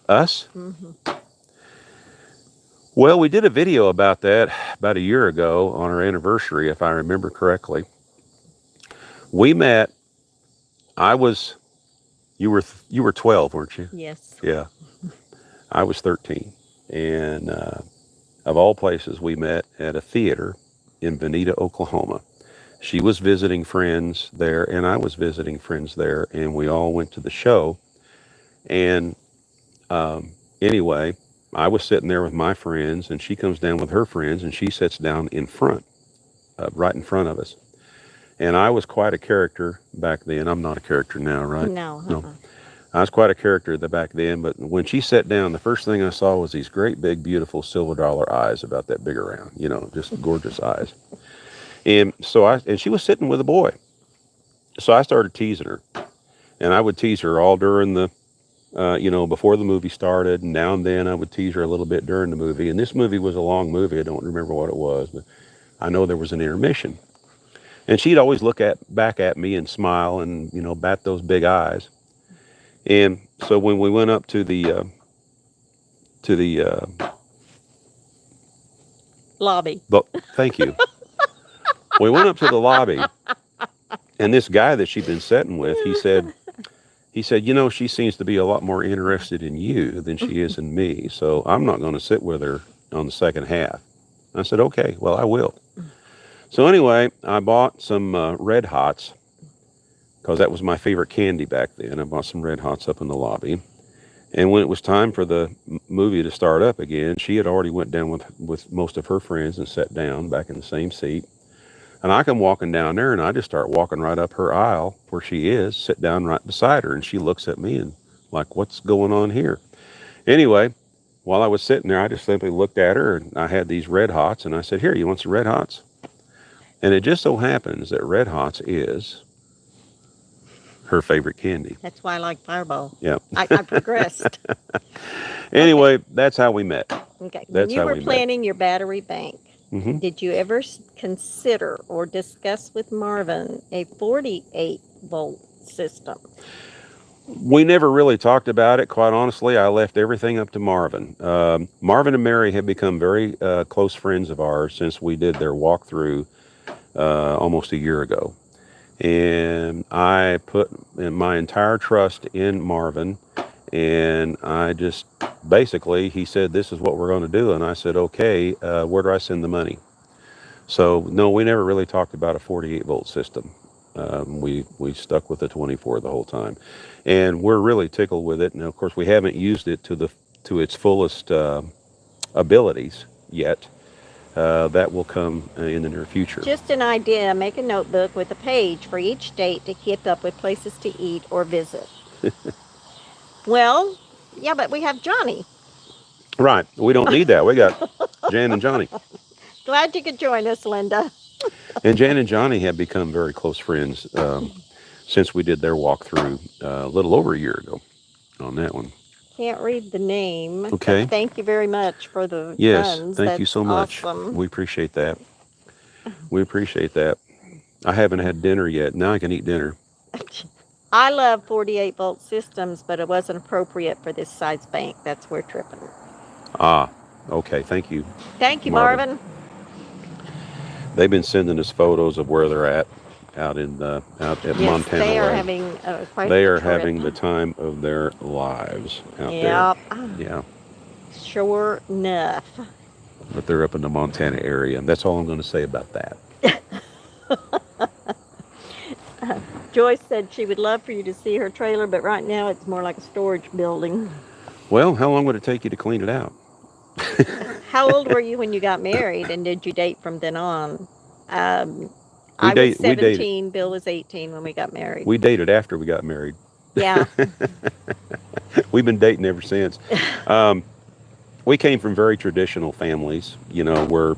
Us? Mm-hmm. Well, we did a video about that about a year ago on our anniversary, if I remember correctly. We met, you were 12, weren't you? Yes. Yeah. I was 13. And of all places, we met at a theater in Veneta, Oklahoma. She was visiting friends there, and I was visiting friends there, and we all went to the show. And anyway, I was sitting there with my friends, and she comes down with her friends, and she sits down in front, right in front of us. And I was quite a character back then. I'm not a character now, right? No. No. I was quite a character back then, but when she sat down, the first thing I saw was these great big, beautiful silver dollar eyes about that big around, just gorgeous eyes. And so she was sitting with a boy. So I started teasing her, and I would tease her all during the, before the movie started, and now and then I would tease her a little bit during the movie. And this movie was a long movie. I don't remember what it was, but I know there was an intermission. And she'd always look back at me and smile and, bat those big eyes. And so when we went up to the lobby. Thank you. We went up to the lobby, and this guy that she'd been sitting with, he said, she seems to be a lot more interested in you than she is in me, so I'm not going to sit with her on the second half. I said, okay, well, I will. So anyway, I bought some Red Hots, because that was my favorite candy back then. I bought some Red Hots up in the lobby. And when it was time for the movie to start up again, she had already went down with most of her friends and sat down back in the same seat. And I come walking down there, and I just start walking right up her aisle where she is, sit down right beside her, and she looks at me and like, what's going on here? Anyway, while I was sitting there, I just simply looked at her, and I had these Red Hots, and I said, here, you want some Red Hots? And it just so happens that Red Hots is her favorite candy. That's why I like Fireball. Yeah. I progressed. Anyway, That's how we met. Okay. When you were planning your battery bank, mm-hmm. Did you ever consider or discuss with Marvin a 48-volt system? We never really talked about it, quite honestly. I left everything up to Marvin. Marvin and Mary have become very close friends of ours since we did their walkthrough almost a year ago. And I put my entire trust in Marvin, and I just basically, he said, this is what we're going to do. And I said, okay, where do I send the money? So no, we never really talked about a 48-volt system. We stuck with the 24 the whole time, and we're really tickled with it. And of course, we haven't used it to its fullest abilities yet. That will come in the near future. Just an idea, make a notebook with a page for each date to keep up with places to eat or visit. Well, yeah, but we have Johnny. Right. We don't need that. We got Jan and Johnny. Glad you could join us, Linda. And Jan and Johnny have become very close friends since we did their walkthrough a little over a year ago on that one. Can't read the name. Okay. Thank you very much for the Yes, runs. thank you so much. Awesome. We appreciate that. We appreciate that. I haven't had dinner yet. Now I can eat dinner. I love 48-volt systems, but it wasn't appropriate for this size bank. That's where tripping. Ah, okay. Thank you. Thank you, Marvin. They've been sending us photos of where they're at out in out at Montana. They are having quite they are trip. having the time of their lives out there. Yeah. Sure enough. But they're up in the Montana area, and that's all I'm going to say about that. Joyce said she would love for you to see her trailer, but right now it's more like a storage building. Well, how long would it take you to clean it out? How old were you when you got married, and did you date from then on? I was 17, Bill was 18 when we got married. We dated after we got married. Yeah. We've been dating ever since. We came from very traditional families, you know, where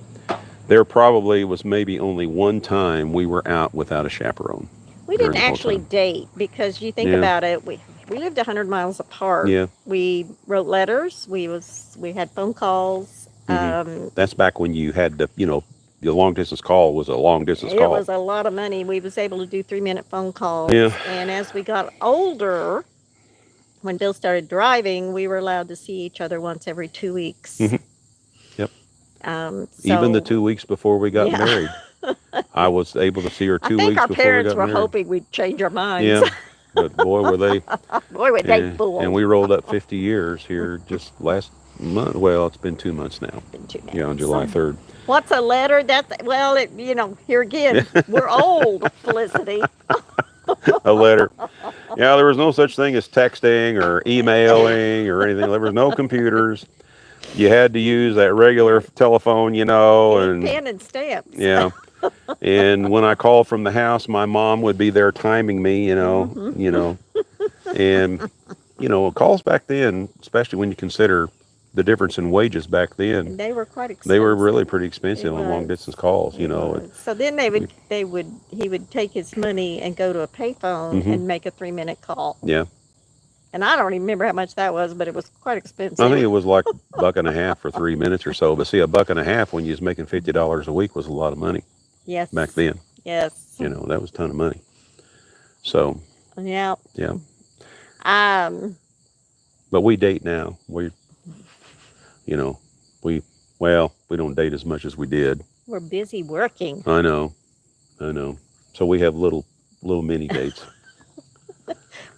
there probably was maybe only one time we were out without a chaperone. We didn't actually date, because you think about it, we lived 100 miles apart. Yeah. We wrote letters. We had phone calls. Mm-hmm. That's back when you had the, you know, the long distance call was a long distance call. It was a lot of money. We was able to do 3-minute phone calls. Yeah. And as we got older, when Bill started driving, we were allowed to see each other once every 2 weeks. Mm-hmm. Yep. Even the 2 weeks before we got married, I was able to see her 2 weeks before we got married. I think our parents were hoping we'd change our minds. Yeah. But boy, were they. Boy, were they fooled. And we rolled up 50 years here just last month. Well, it's been 2 months now. Been 2 months. Yeah, on July 3rd. What's a letter? Here again, we're old, Felicity. A letter. Yeah, there was no such thing as texting or emailing or anything. There was no computers. You had to use that regular telephone, you know. And pen and stamps. Yeah. And when I called from the house, my mom would be there timing me, you know. And, you know, calls back then, especially when you consider the difference in wages back then. And they were quite expensive. They were really pretty expensive on long distance calls, you know. So then he would take his money and go to a payphone and make a 3-minute call. Yeah. And I don't even remember how much that was, but it was quite expensive. I think it was like $1.50 for 3 minutes or so. But see, $1.50 when you was making $50 a week was a lot of money. Yes. Back then. Yes. You know, that was a ton of money. So. Yeah. Yeah. But we date now. We don't date as much as we did. We're busy working. I know. So we have little mini dates.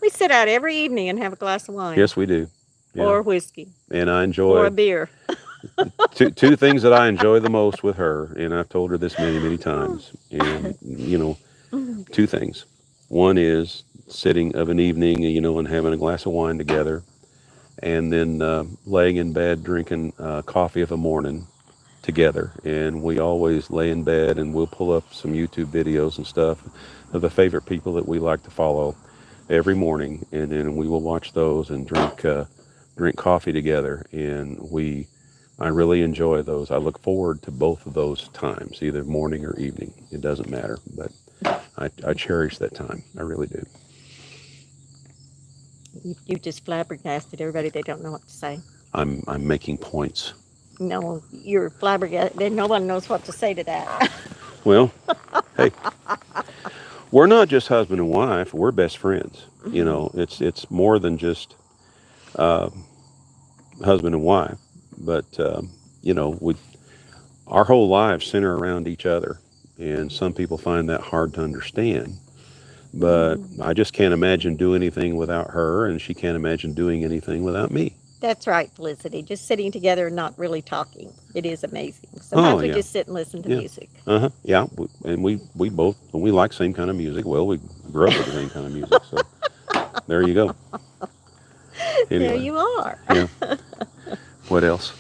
We sit out every evening and have a glass of wine. Yes, we do. Yeah. Or whiskey. And I enjoy. Or a beer. two things that I enjoy the most with her, and I've told her this many, many times. And, you know, 2 things. One is sitting of an evening, you know, and having a glass of wine together. And then laying in bed drinking coffee of a morning together. And we always lay in bed and we'll pull up some YouTube videos and stuff of the favorite people that we like to follow every morning. And then we will watch those and drink coffee together. And I really enjoy those. I look forward to both of those times, either morning or evening. It doesn't matter. But I cherish that time. I really do. You just flabbergasted everybody. They don't know what to say. I'm making points. No, you're flabbergasted. No one knows what to say to that. Well, hey, we're not just husband and wife. We're best friends. You know, it's more than just husband and wife. But you know, our whole lives center around each other, and some people find that hard to understand. But I just can't imagine doing anything without her, and she can't imagine doing anything without me. That's right, Felicity. Just sitting together and not really talking. It is amazing. Sometimes we just sit and listen to music. Yeah, and we both, when we like same kind of music, well, we grew up with the same kind of music. So there you go. Anyway, there you are. Yeah. What else?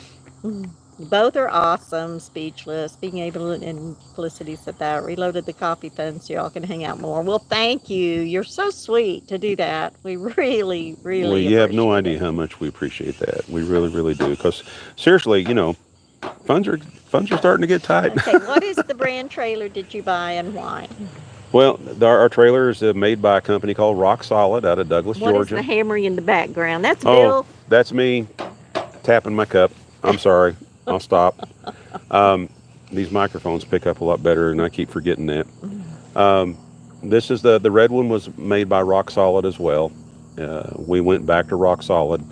Both are awesome, speechless, being able to, and Felicity said that, reloaded the coffee fund so y'all can hang out more. Well, thank you. You're so sweet to do that. We really, really Well, you have no idea how much we appreciate that. We really, really do. Because seriously, you know, funds are starting to get tight. Okay, what is the brand trailer did you buy and why? Well, our trailer is made by a company called Rock Solid out of Douglas, Georgia. What is the hammering in the background? That's Bill. Oh, that's me tapping my cup. I'm sorry. I'll stop. these microphones pick up a lot better, and I keep forgetting that. This is the red one was made by Rock Solid as well. We went back to Rock Solid.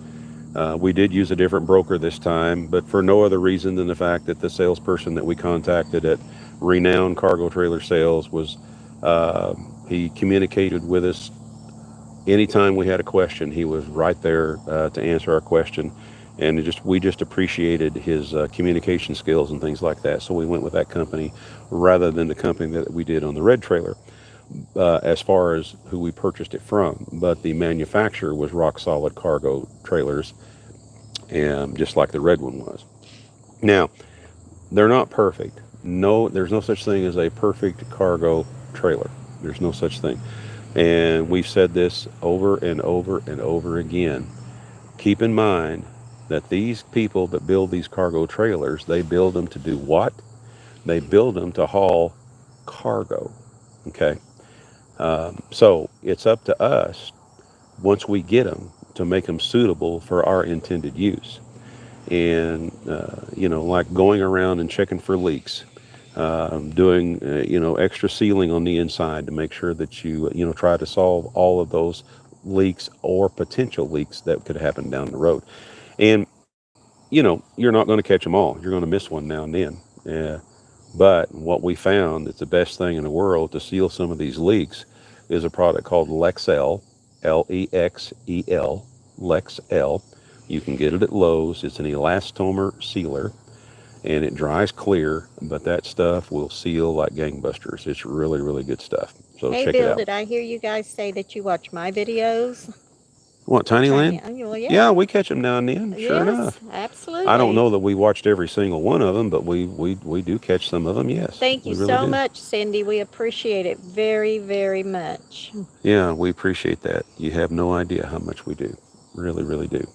We did use a different broker this time, but for no other reason than the fact that the salesperson that we contacted at Renowned Cargo Trailer Sales was, he communicated with us anytime we had a question. He was right there to answer our question, and we just appreciated his communication skills and things like that. So we went with that company rather than the company that we did on the red trailer. As far as who we purchased it from, but the manufacturer was Rock Solid Cargo Trailers, and just like the red one was. Now, they're not perfect. No, there's no such thing as a perfect cargo trailer. There's no such thing. And we've said this over and over and over again. Keep in mind that these people that build these cargo trailers, they build them to do what? They build them to haul cargo. Okay? So it's up to us, once we get them, to make them suitable for our intended use. And, like going around and checking for leaks, doing, extra sealing on the inside to make sure that you try to solve all of those leaks or potential leaks that could happen down the road. And, you're not going to catch them all. You're going to miss one now and then. But what we found that's the best thing in the world to seal some of these leaks is a product called Lexel, Lexel, Lexel. You can get it at Lowe's. It's an elastomer sealer, and it dries clear, but that stuff will seal like gangbusters. It's really, really good stuff. So hey, check Bill, it out. Did I hear you guys say that you watch my videos? What, Tinyland? Well, yeah, we catch them now and then. Sure enough. Absolutely. I don't know that we watched every single one of them, but we do catch some of them, yes. Thank you so much, Cindy. We appreciate it very, very much. Yeah, we appreciate that. You have no idea how much we do. Really, really do.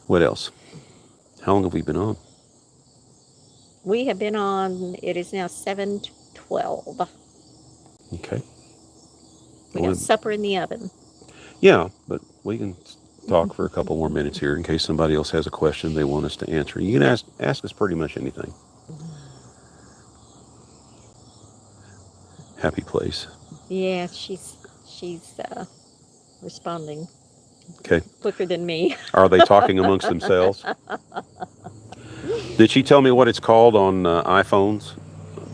What else? How long have we been on? We have been on, it is now 7:12. Okay. We got supper in the oven. Yeah, but we can talk for a couple more minutes here in case somebody else has a question they want us to answer. You can ask us pretty much anything. Happy place. Yeah, she's responding. Okay. Quicker than me. Are they talking amongst themselves? Did she tell me what it's called on iPhones?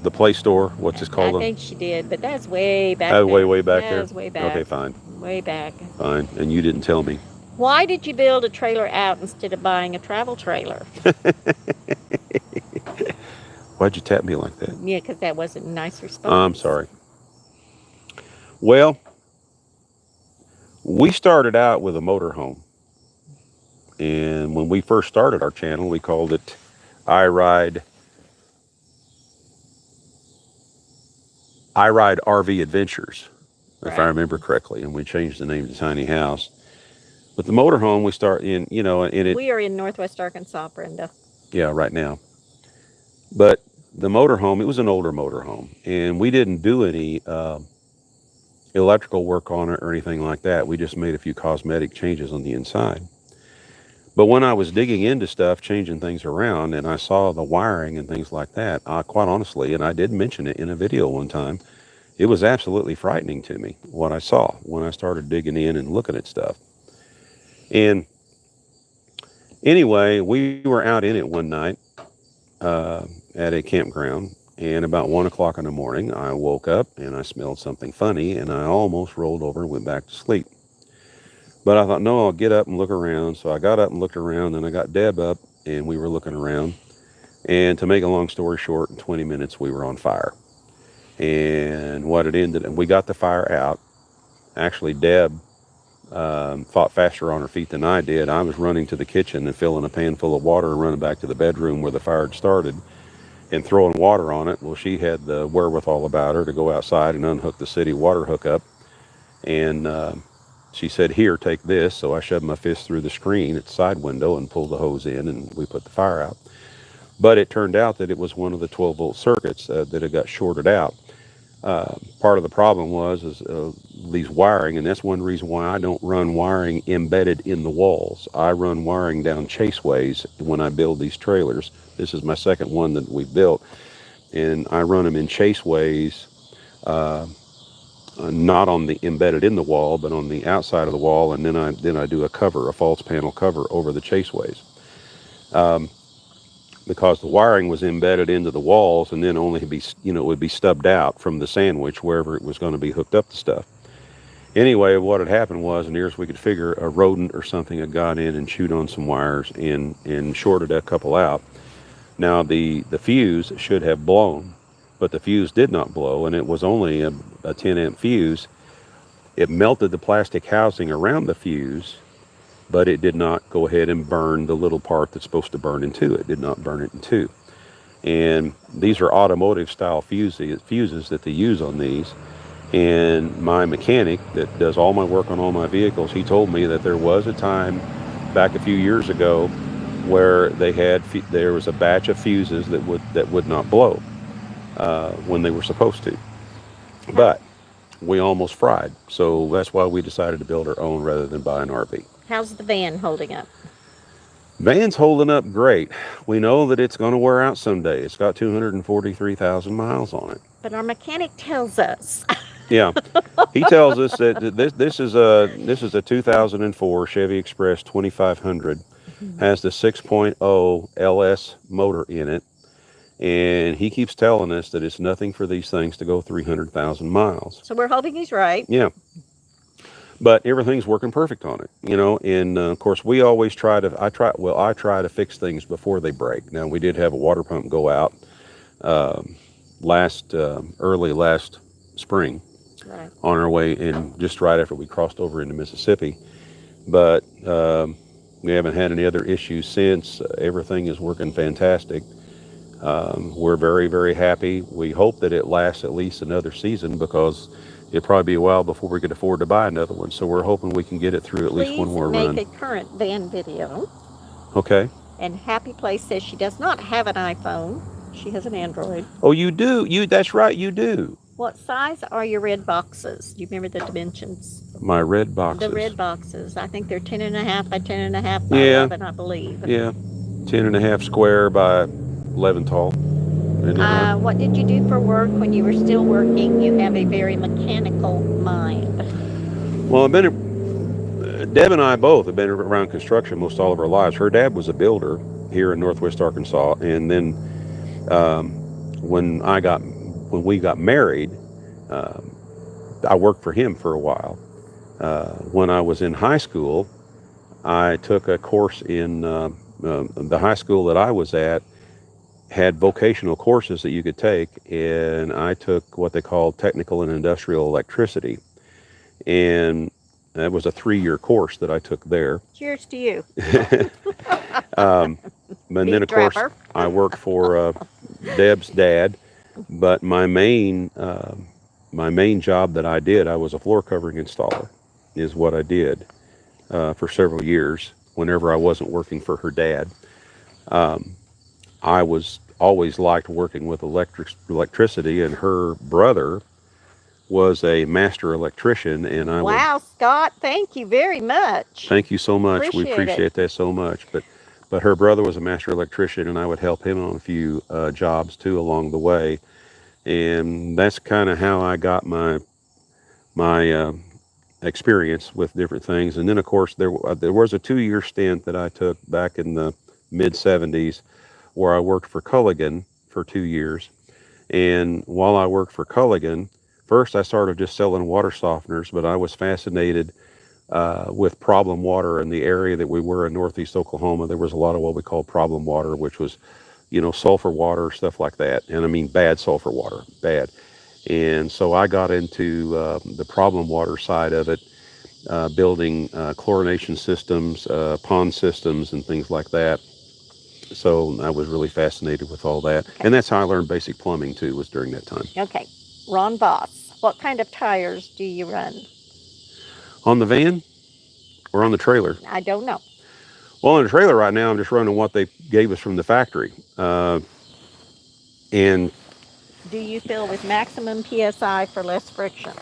The Play Store? What's it called? I think she did, but that's way back there. Way back there? That's way back. Okay, fine. Way back. Fine. And you didn't tell me. Why did you build a trailer out instead of buying a travel trailer? Why'd you tap me like that? Yeah, because that wasn't a nice response. I'm sorry. Well, we started out with a motorhome. And when we first started our channel, we called it I Ride RV Adventures, if I remember correctly. And we changed the name to Tiny House. But the motorhome, we start in, we are in Northwest Arkansas, Brenda. Yeah, right now. But the motorhome, it was an older motorhome. And we didn't do any electrical work on it or anything like that. We just made a few cosmetic changes on the inside. But when I was digging into stuff, changing things around, and I saw the wiring and things like that, quite honestly, and I did mention it in a video one time, it was absolutely frightening to me what I saw when I started digging in and looking at stuff. And anyway, we were out in it one night at a campground, and about 1 o'clock in the morning, I woke up and I smelled something funny, and I almost rolled over and went back to sleep. But I thought, no, I'll get up and look around. So I got up and looked around, and I got Deb up, and we were looking around. And to make a long story short, in 20 minutes, we were on fire. And what it ended, and we got the fire out. Actually, Deb fought faster on her feet than I did. I was running to the kitchen and filling a pan full of water and running back to the bedroom where the fire had started and throwing water on it. Well, she had the wherewithal about her to go outside and unhook the city water hookup. And she said, here, take this. So I shoved my fist through the screen at the side window and pulled the hose in, and we put the fire out. But it turned out that it was one of the 12-volt circuits that had got shorted out. Part of the problem was these wiring, and that's one reason why I don't run wiring embedded in the walls. I run wiring down chaseways when I build these trailers. This is my second one that we built. and I run them in chaseways, not on the embedded in the wall, but on the outside of the wall, and then I do a cover, a false panel cover over the chaseways, because the wiring was embedded into the walls, and then only be it would be stubbed out from the sandwich wherever it was going to be hooked up to stuff. Anyway, what had happened was, near as we could figure, a rodent or something had got in and chewed on some wires and shorted a couple out. Now the fuse should have blown, but the fuse did not blow, and it was only a 10 amp fuse. It melted the plastic housing around the fuse, but it did not go ahead and burn the little part that's supposed to burn in two. It did not burn it in two. And these are automotive style fuses that they use on these. And my mechanic that does all my work on all my vehicles, he told me that there was a time back a few years ago where there was a batch of fuses that would not blow when they were supposed to. But we almost fried, so that's why we decided to build our own rather than buy an RV. How's the van holding up? Van's holding up great. We know that it's going to wear out someday. It's got 243,000 miles on it. But our mechanic tells us. Yeah, he tells us that this is a 2004 Chevy Express 2500, has the 6.0 LS motor in it, and he keeps telling us that it's nothing for these things to go 300,000 miles. So we're hoping he's right. Yeah, but everything's working perfect on it, And of course, we always I try to fix things before they break. Now, we did have a water pump go out early last spring. Right. On our way in, just right after we crossed over into Mississippi. But we haven't had any other issues since. Everything is working fantastic. We're very, very happy. We hope that it lasts at least another season, because it'll probably be a while before we could afford to buy another one. So we're hoping we can get it through at least one more run. Please make a current van video. Okay. And Happy Place says she does not have an iPhone. She has an Android. Oh, you do? That's right, you do. What size are your red boxes? Do you remember the dimensions? My red boxes? The red boxes. I think they're 10.5 by 10.5 by 11, I believe. Yeah, 10.5 square by 11 tall. What did you do for work when you were still working? You have a very mechanical mind. Well, Deb and I both have been around construction most all of our lives. Her dad was a builder here in Northwest Arkansas, and then when we got married, I worked for him for a while. When I was in high school, I took a course in the high school that I was at had vocational courses that you could take, and I took what they call technical and industrial electricity, and that was a 3-year course that I took there. Cheers to you. And then, of course, I worked for Deb's dad, but my main job that I did, I was a floor covering installer, is what I did for several years whenever I wasn't working for her dad. I was always liked working with electricity, and her brother was a master electrician, and Wow, Scott, thank you very much. Thank you so much. We appreciate that so much. But her brother was a master electrician, and I would help him on a few jobs too along the way, and that's kind of how I got my experience with different things. And then, of course, there was a 2-year stint that I took back in the mid-'70s where I worked for Culligan for 2 years. And while I worked for Culligan, first I started just selling water softeners, but I was fascinated with problem water in the area that we were in Northeast Oklahoma. There was a lot of what we call problem water, which was, sulfur water, stuff like that. And I mean bad sulfur water, bad. And so I got into the problem water side of it, building chlorination systems, pond systems, and things like that. So I was really fascinated with all that. Okay. And that's how I learned basic plumbing too, was during that time. Okay. Ron Voss, what kind of tires do you run? On the van or on the trailer? I don't know. Well, on the trailer right now, I'm just running what they gave us from the factory. And do you fill with maximum PSI for less friction?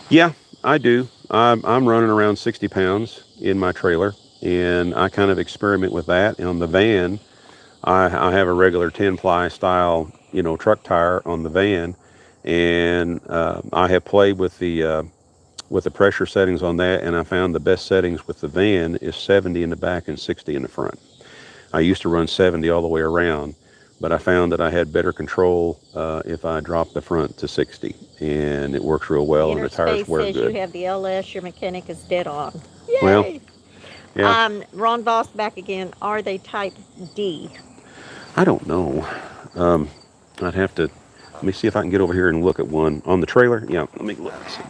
Yeah, I do. I'm running around 60 pounds in my trailer, and I kind of experiment with that. On the van, I have a regular 10-ply style truck tire on the van, and I have played with the pressure settings on that, and I found the best settings with the van is 70 in the back and 60 in the front. I used to run 70 all the way around, but I found that I had better control if I dropped the front to 60, and it works real well, and the tires wear says good. You have the LS, your mechanic is dead on. Yay! Well, yeah. Ron Voss back again. Are they type D? I don't know. I'd have to, let me see if I can get over here and look at one on the trailer. Yeah, let me look and see.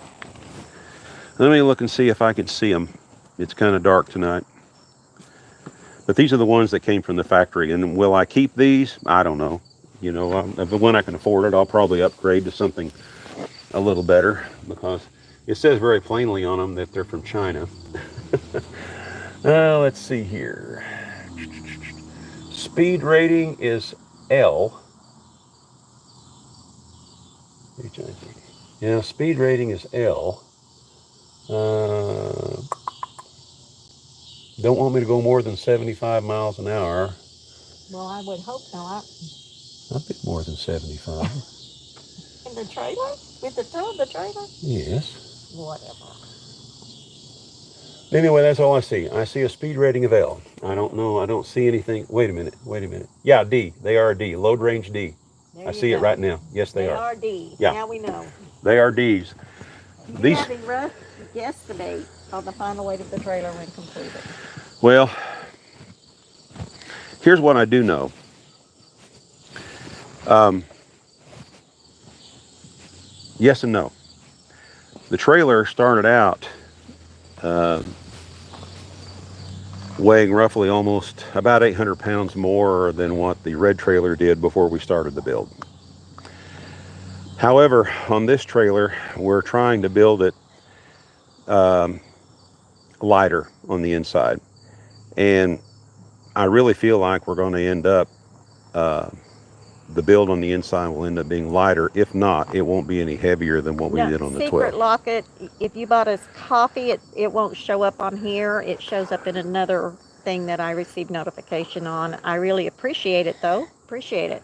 Let me look and see if I can see them. It's kind of dark tonight. But these are the ones that came from the factory. And will I keep these? I don't know. When I can afford it, I'll probably upgrade to something a little better, because it says very plainly on them that they're from China. Let's see here. Speed rating is L. Yeah, speed rating is L. Don't want me to go more than 75 miles an hour. Well, I would hope not. A bit more than 75. In the trailer? With the tow of the trailer? Yes. Whatever. Anyway, that's all I see. I see a speed rating of L. I don't know. I don't see anything. Wait a minute. Yeah, D. They are D. Load range D. I see it right now. Yes, they are. They are D. Yeah. Now we know. They are Ds. Do you have a rough guesstimate on the final weight of the trailer when completed? Well, here's what I do know. Yes and no. The trailer started out weighing roughly almost about 800 pounds more than what the red trailer did before we started the build. However, on this trailer, we're trying to build it lighter on the inside. And I really feel like we're going to end up, the build on the inside will end up being lighter. If not, it won't be any heavier than what we did on the 12. Secret locket, if you bought us coffee, it won't show up on here. It shows up in another thing that I received notification on. I really appreciate it, though. Appreciate it.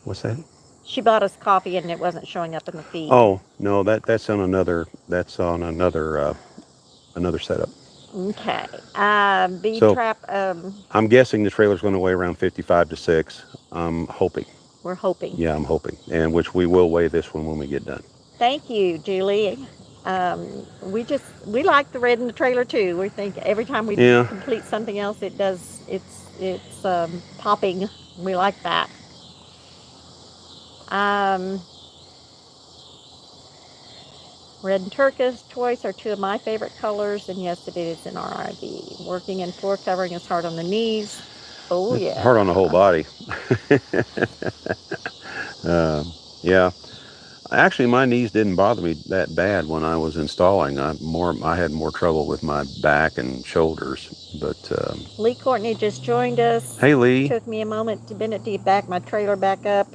What's that? She bought us coffee and it wasn't showing up in the feed. Oh, no, that's on another setup. Okay. B-trap. I'm guessing the trailer's going to weigh around 55 to 6. I'm hoping. We're hoping. Yeah, I'm hoping. And which we will weigh this one when we get done. Thank you, Julie. We like the red in the trailer too. We think every time we complete something else, it's popping. We like that. Red and turquoise are two of my favorite colors, and yes, it is in our RV. Working in floor covering is hard on the knees. Oh, yeah. Hard on the whole body. Yeah. Actually, my knees didn't bother me that bad when I was installing. I had more trouble with my back and shoulders. But Lee Courtney just joined us. Hey, Lee. It took me a moment to back my trailer back up.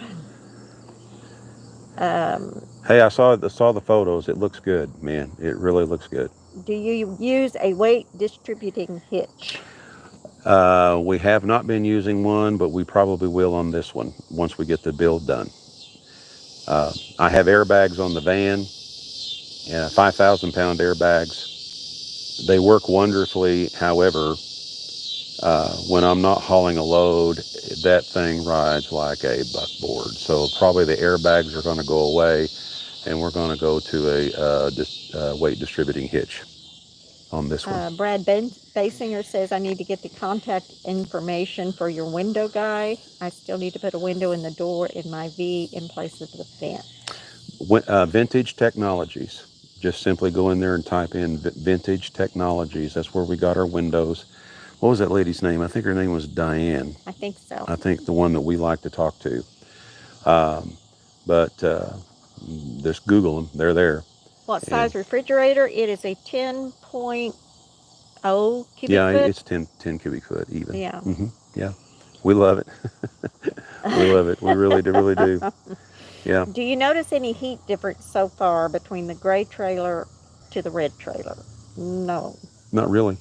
Hey, I saw the photos. It looks good, man. It really looks good. Do you use a weight distributing hitch? We have not been using one, but we probably will on this one once we get the build done. I have airbags on the van, 5,000-pound airbags. They work wonderfully. However, when I'm not hauling a load, that thing rides like a buckboard. So probably the airbags are going to go away, and we're going to go to a weight distributing hitch on this one. Brad Basinger says, I need to get the contact information for your window guy. I still need to put a window in the door in my V in place of the vent. Vintage Technologies. Just simply go in there and type in Vintage Technologies. That's where we got our windows. What was that lady's name? I think her name was Diane. I think so. I think the one that we like to talk to. Just Google them. They're there. What size refrigerator? It is a 10.0 cubic foot. Yeah, it's 10 cubic foot even. Yeah. Mm-hmm. Yeah. We love it. We love it. We really do. Yeah. Do you notice any heat difference so far between the gray trailer to the red trailer? No. Not really.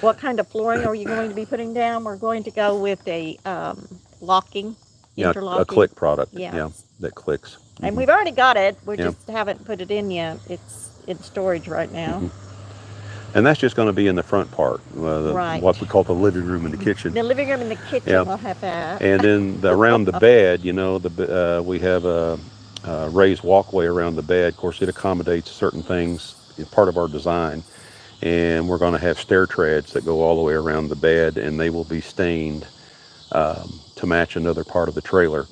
What kind of flooring are you going to be putting down? We're going to go with a locking Yeah, a click product. Yeah, that clicks. And we've already got it. We just haven't put it in yet. It's in storage right now. And that's just going to be in the front part, what we call the living room and the kitchen. The living room and the kitchen will have that. And then around the bed, you know, we have a raised walkway around the bed. Of course, it accommodates certain things, part of our design. And we're going to have stair treads that go all the way around the bed, and they will be stained to match another part of the trailer.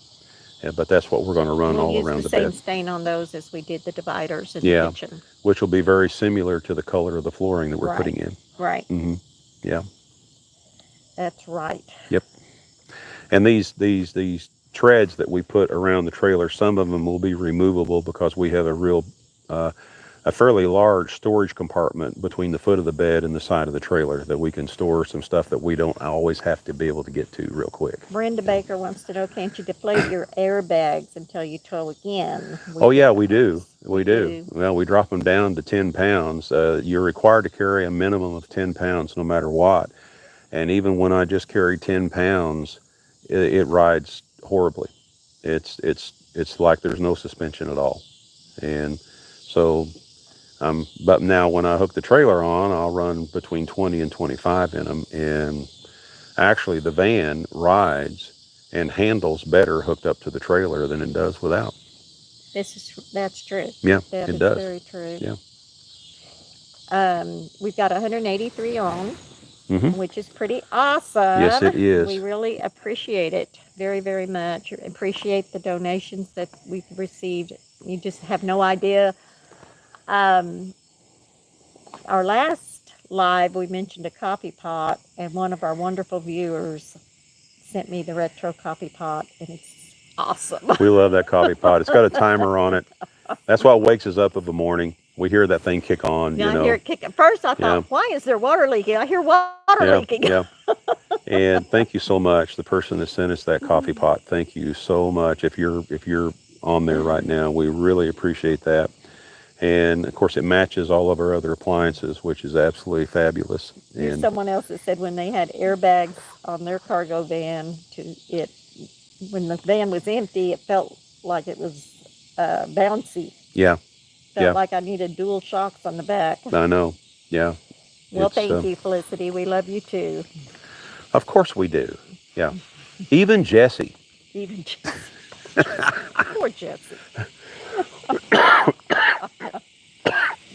But that's what we're going to run all around the bed. We'll use the same stain on those as we did the dividers in the kitchen. Which will be very similar to the color of the flooring that we're putting in. Right. Yeah. That's right. Yep. And these treads that we put around the trailer, some of them will be removable because we have a fairly large storage compartment between the foot of the bed and the side of the trailer that we can store some stuff that we don't always have to be able to get to real quick. Brenda Baker wants to know, can't you deflate your airbags until you tow again? We do. We do. Well, we drop them down to 10 pounds. You're required to carry a minimum of 10 pounds no matter what. And even when I just carry 10 pounds, it rides horribly. It's like there's no suspension at all. And so... but now when I hook the trailer on, I'll run between 20 and 25 in them. And actually the van rides and handles better hooked up to the trailer than it does without. That's true. Yeah, it does. Very true. Yeah. We've got 183 on, which is pretty awesome. Yes, it is. We really appreciate it very, very much. Appreciate the donations that we've received. You just have no idea. Our last live, we mentioned a coffee pot, and one of our wonderful viewers sent me the retro coffee pot, and it's awesome. We love that coffee pot. It's got a timer on it. That's what wakes us up in the morning. We hear that thing kick on. Yeah, I hear it kick. At first, I thought, why is there water leaking? I hear water leaking. Yeah. And thank you so much, the person that sent us that coffee pot. Thank you so much. If you're on there right now, we really appreciate that. And of course, it matches all of our other appliances, which is absolutely fabulous. There's someone else that said when they had airbags on their cargo van, when the van was empty, it felt like it was bouncy. Yeah. Felt like I needed dual shocks on the back. I know. Yeah. Well, thank you, Felicity. We love you too. Of course we do. Yeah. Even Jessie. Even Jessie. Poor Jessie.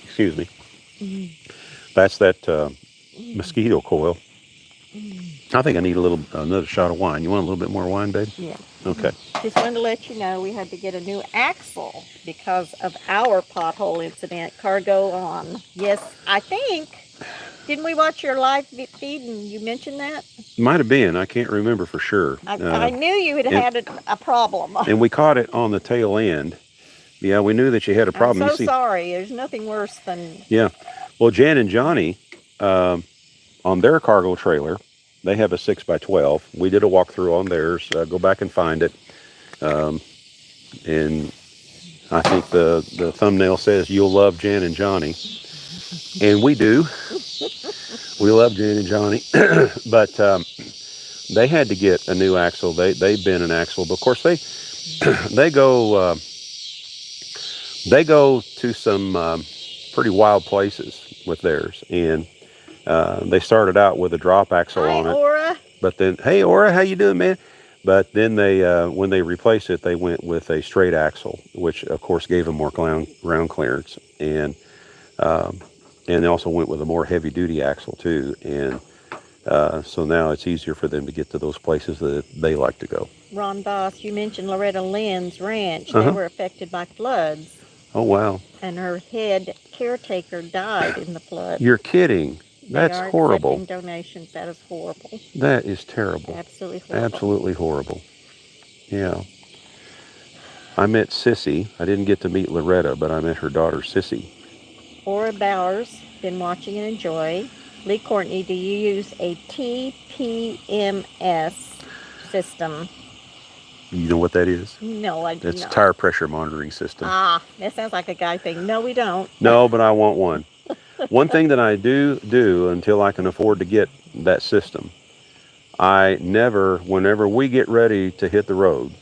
Excuse me. That's that mosquito coil. I think I need another shot of wine. You want a little bit more wine, babe? Yeah. Okay. Just wanted to let you know we had to get a new axle because of our pothole incident. Cargo on. Yes, I think. Didn't we watch your live feed and you mentioned that? Might have been. I can't remember for sure. I knew you had a problem. And we caught it on the tail end. Yeah, we knew that you had a problem. I'm so sorry. There's nothing worse than... Yeah. Well, Jan and Johnny, on their cargo trailer, they have a 6x12. We did a walkthrough on theirs. Go back and find it. And I think the thumbnail says, "You'll love Jan and Johnny." And we do. We love Jan and Johnny. But they had to get a new axle. They've been an axle. But of course, they go to some pretty wild places with theirs. And they started out with a drop axle on it. Aura. But then, hey, Aura, how you doing, man? But then they, when they replaced it, they went with a straight axle, which of course gave them more ground clearance, and they also went with a more heavy-duty axle too. And so now it's easier for them to get to those places that they like to go. Ron Boss, you mentioned Loretta Lynn's ranch. They were affected by floods. Oh wow! And her head caretaker died in the flood. You're kidding. That's horrible. Donations. That is horrible. That is terrible. Absolutely horrible. Absolutely horrible. Yeah. I met Sissy. I didn't get to meet Loretta, but I met her daughter, Sissy. Aura Bowers, been watching and enjoy. Lee Courtney, do you use a TPMS system? You know what that is? No, I do not. It's a tire pressure monitoring system. Ah, that sounds like a guy thing. No, we don't. No, but I want one. One thing that I do until I can afford to get that system, whenever we get ready to hit the road,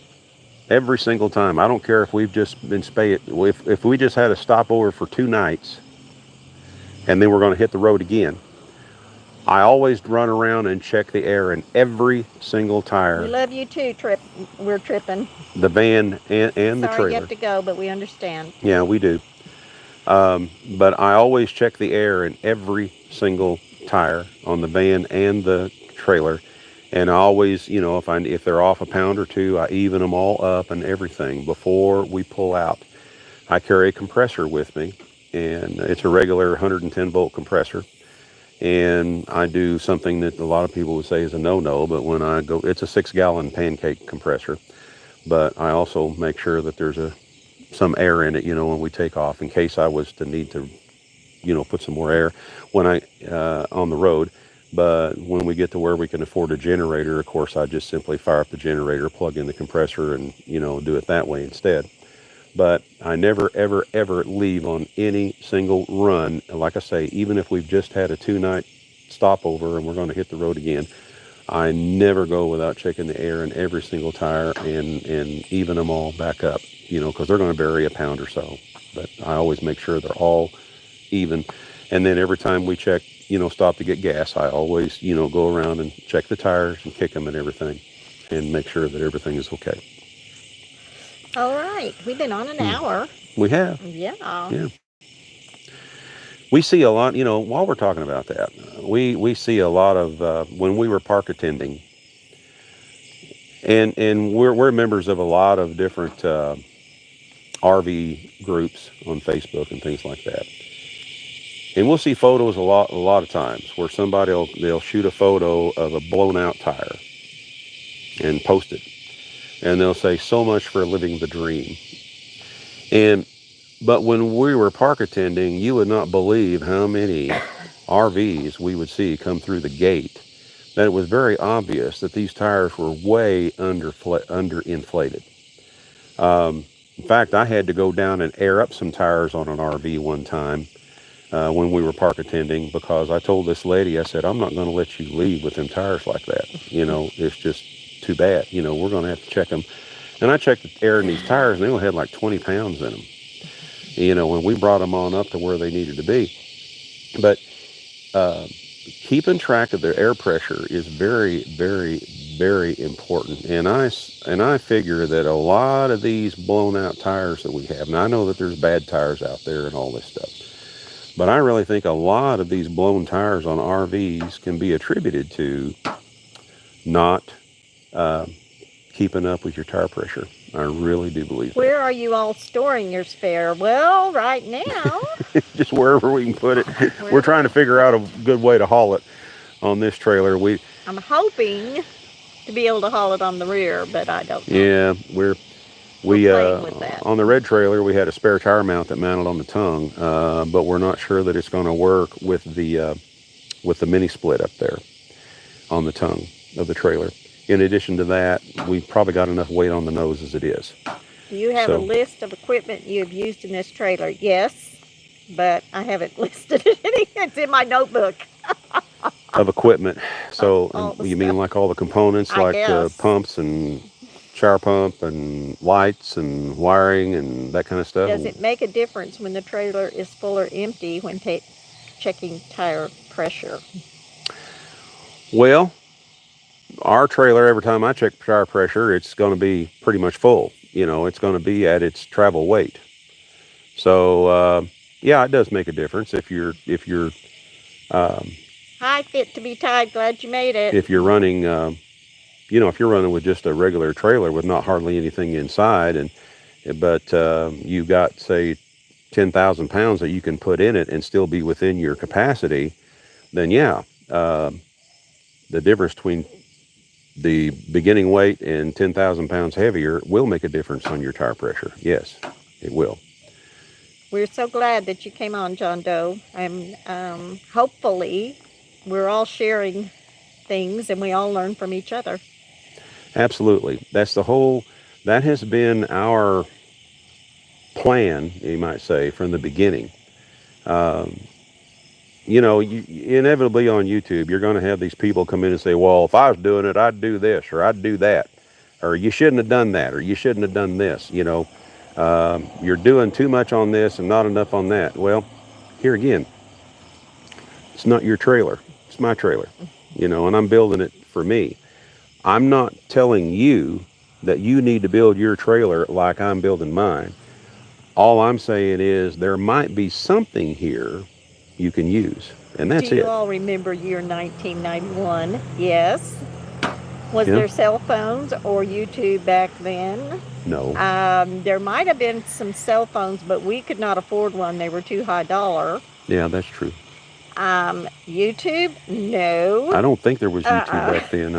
every single time, I don't care if we've just been if we just had a stopover for 2 nights and then we're going to hit the road again, I always run around and check the air in every single tire. We love you too, we're tripping. The van and the trailer. Sorry you have to go, but we understand. Yeah, we do. But I always check the air in every single tire on the van and the trailer. And I always, if they're off a pound or two, I even them all up and everything before we pull out. I carry a compressor with me, and it's a regular 110 volt compressor. And I do something that a lot of people would say is a no-no, but when I go, it's a 6-gallon pancake compressor. But I also make sure that there's some air in it, when we take off, in case I was to need to, put some more air when on the road. But when we get to where we can afford a generator, of course, I just simply fire up the generator, plug in the compressor, and, do it that way instead. But I never, ever, ever leave on any single run. Like I say, even if we've just had a 2-night stopover and we're going to hit the road again, I never go without checking the air in every single tire and even them all back up, because they're going to vary a pound or so. But I always make sure they're all even. And then every time we check, stop to get gas, I always, go around and check the tires and kick them and everything and make sure that everything is okay. All right. We've been on an hour. We have. Yeah. Yeah. We see a lot, while we're talking about that, we see a lot of, when we were park attending, and we're members of a lot of different RV groups on Facebook and things like that. And we'll see photos a lot of times where they'll shoot a photo of a blown out tire and post it. And they'll say, so much for living the dream. But when we were park attending, you would not believe how many RVs we would see come through the gate, that it was very obvious that these tires were way underinflated. In fact, I had to go down and air up some tires on an RV one time when we were park attending, because I told this lady, I said, I'm not going to let you leave with them tires like that. It's just too bad. We're going to have to check them. And I checked the air in these tires, and they only had like 20 pounds in them. When we brought them on up to where they needed to be. But keeping track of their air pressure is very, very, very important. And I figure that a lot of these blown out tires that we have, and I know that there's bad tires out there and all this stuff, but I really think a lot of these blown tires on RVs can be attributed to not keeping up with your tire pressure. I really do believe that. Where are you all storing your spare? Well, right now. Just wherever we can put it. We're trying to figure out a good way to haul it on this trailer. I'm hoping to be able to haul it on the rear, but I don't know. Yeah, we're playing with that. On the red trailer, we had a spare tire mount that mounted on the tongue, but we're not sure that it's going to work with the mini split up there on the tongue of the trailer. In addition to that, we've probably got enough weight on the nose as it is. Do you have a list of equipment you have used in this trailer? Yes, but I haven't listed it. It's in my notebook. Of equipment. So you mean like all the components, like pumps and shower pump and lights and wiring and that kind of stuff? Does it make a difference when the trailer is full or empty when checking tire pressure? Well, our trailer, every time I check tire pressure, it's going to be pretty much full. It's going to be at its travel weight. So, yeah, it does make a difference if you're hi, fit to be tied. Glad you made it. If you're running, if you're running with just a regular trailer with not hardly anything inside, but you've got, say, 10,000 pounds that you can put in it and still be within your capacity, then yeah, the difference between the beginning weight and 10,000 pounds heavier will make a difference on your tire pressure. Yes, it will. We're so glad that you came on, John Doe. And hopefully we're all sharing things and we all learn from each other. Absolutely. That has been our plan, you might say, from the beginning. you know, inevitably on YouTube, you're going to have these people come in and say, well, if I was doing it, I'd do this or I'd do that. Or you shouldn't have done that, or you shouldn't have done this. You know, you're doing too much on this and not enough on that. Well, here again, it's not your trailer. It's my trailer, you know, and I'm building it for me. I'm not telling you that you need to build your trailer like I'm building mine. All I'm saying is there might be something here you can use, and that's it. Do you all remember year 1991? Yes. Was Yeah. there cell phones or YouTube back then? No. There might have been some cell phones, but we could not afford one. They were too high dollar. Yeah, that's true. YouTube? No. I don't think there was YouTube back then.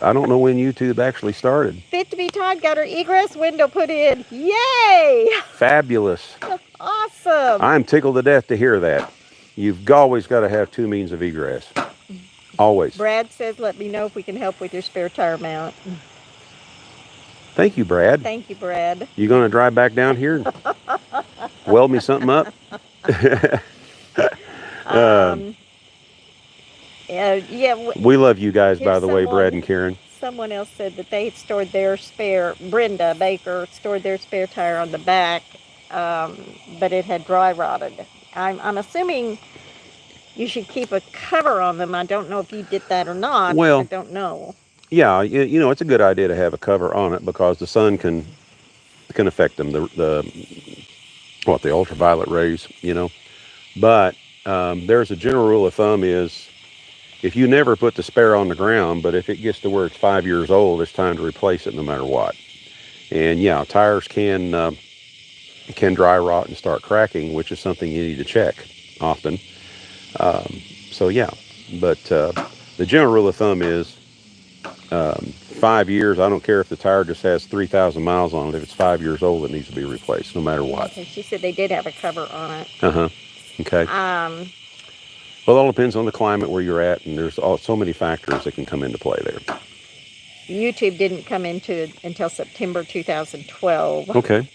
I don't know when YouTube actually started. Fit to be tied, got her egress window put in. Yay! Fabulous. Awesome. I'm tickled to death to hear that. You've always got to have two means of egress. Always. Brad says, let me know if we can help with your spare tire mount. Thank you, Brad. Thank you, Brad. You going to drive back down here and weld me something up? Yeah. We love you guys, by the way, Brad and Karen. Someone else said that they had stored their spare, Brenda Baker stored their spare tire on the back, but it had dry rotted. I'm assuming you should keep a cover on them. I don't know if you did that or not. Well, I don't know. Yeah, you know, it's a good idea to have a cover on it because the sun can affect them, the ultraviolet rays, you know. But there's a general rule of thumb is if you never put the spare on the ground, but if it gets to where it's 5 years old, it's time to replace it no matter what. And yeah, tires can dry rot and start cracking, which is something you need to check often. So yeah, but the general rule of thumb is 5 years. I don't care if the tire just has 3,000 miles on it. If it's 5 years old, it needs to be replaced no matter what. Okay, she said they did have a cover on it. Okay. Well, it all depends on the climate where you're at, and there's so many factors that can come into play there. YouTube didn't come into it until September 2012. Okay.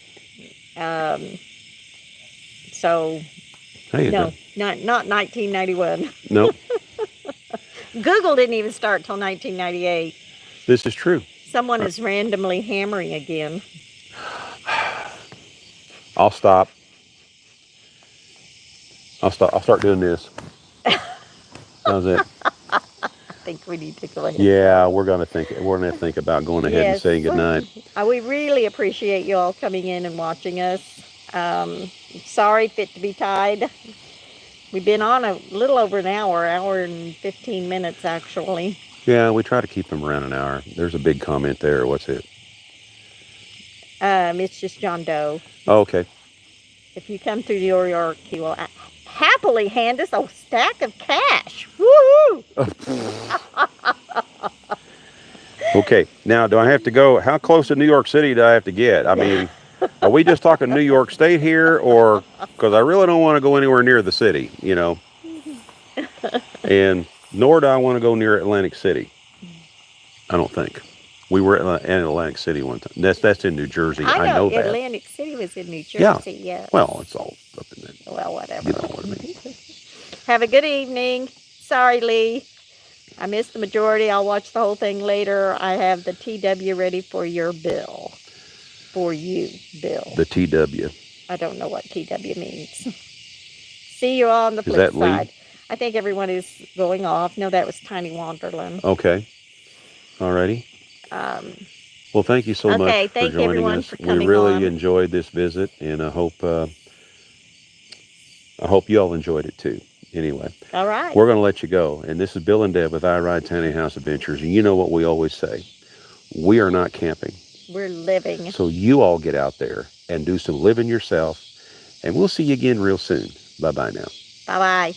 So, hey, no, not 1991. No. Google didn't even start till 1998. This is true. Someone is randomly hammering again. I'll stop. I'll start doing this. How's it? I think we need to go ahead. Yeah, we're gonna think about going ahead and saying goodnight. We really appreciate you all coming in and watching us. Sorry, Fit to be Tied. We've been on a little over an hour and 15 minutes actually. Yeah, we try to keep them around an hour. There's a big comment there. What's it? It's just John Doe. Oh, okay. If you come through New York, he will happily hand us a stack of cash. Woo-hoo! Okay, now do I have to go? How close to New York City do I have to get? I mean, are we just talking New York State here, or because I really don't want to go anywhere near the city, you know? And nor do I want to go near Atlantic City. I don't think. We were at Atlantic City one time. That's in New Jersey. I know that. Atlantic City was in New Jersey, yeah. Well, it's all up in there. Well, whatever. You know what I mean. Have a good evening. Sorry, Lee. I missed the majority. I'll watch the whole thing later. I have the TW ready for your bill. For you, Bill. The TW. I don't know what TW means. See you all on the flip side. Lee? I think everyone is going off. No, that was Tiny Wonderland. Okay. Alrighty. Well, thank you so much for joining us. We really enjoyed this visit, and I hope you all enjoyed it too. Anyway, all right, we're going to let you go. And this is Bill and Deb with I Ride Tiny House Adventures. And you know what we always say: we are not camping. We're living. So you all get out there and do some living yourself, and we'll see you again real soon. Bye bye now. Bye bye.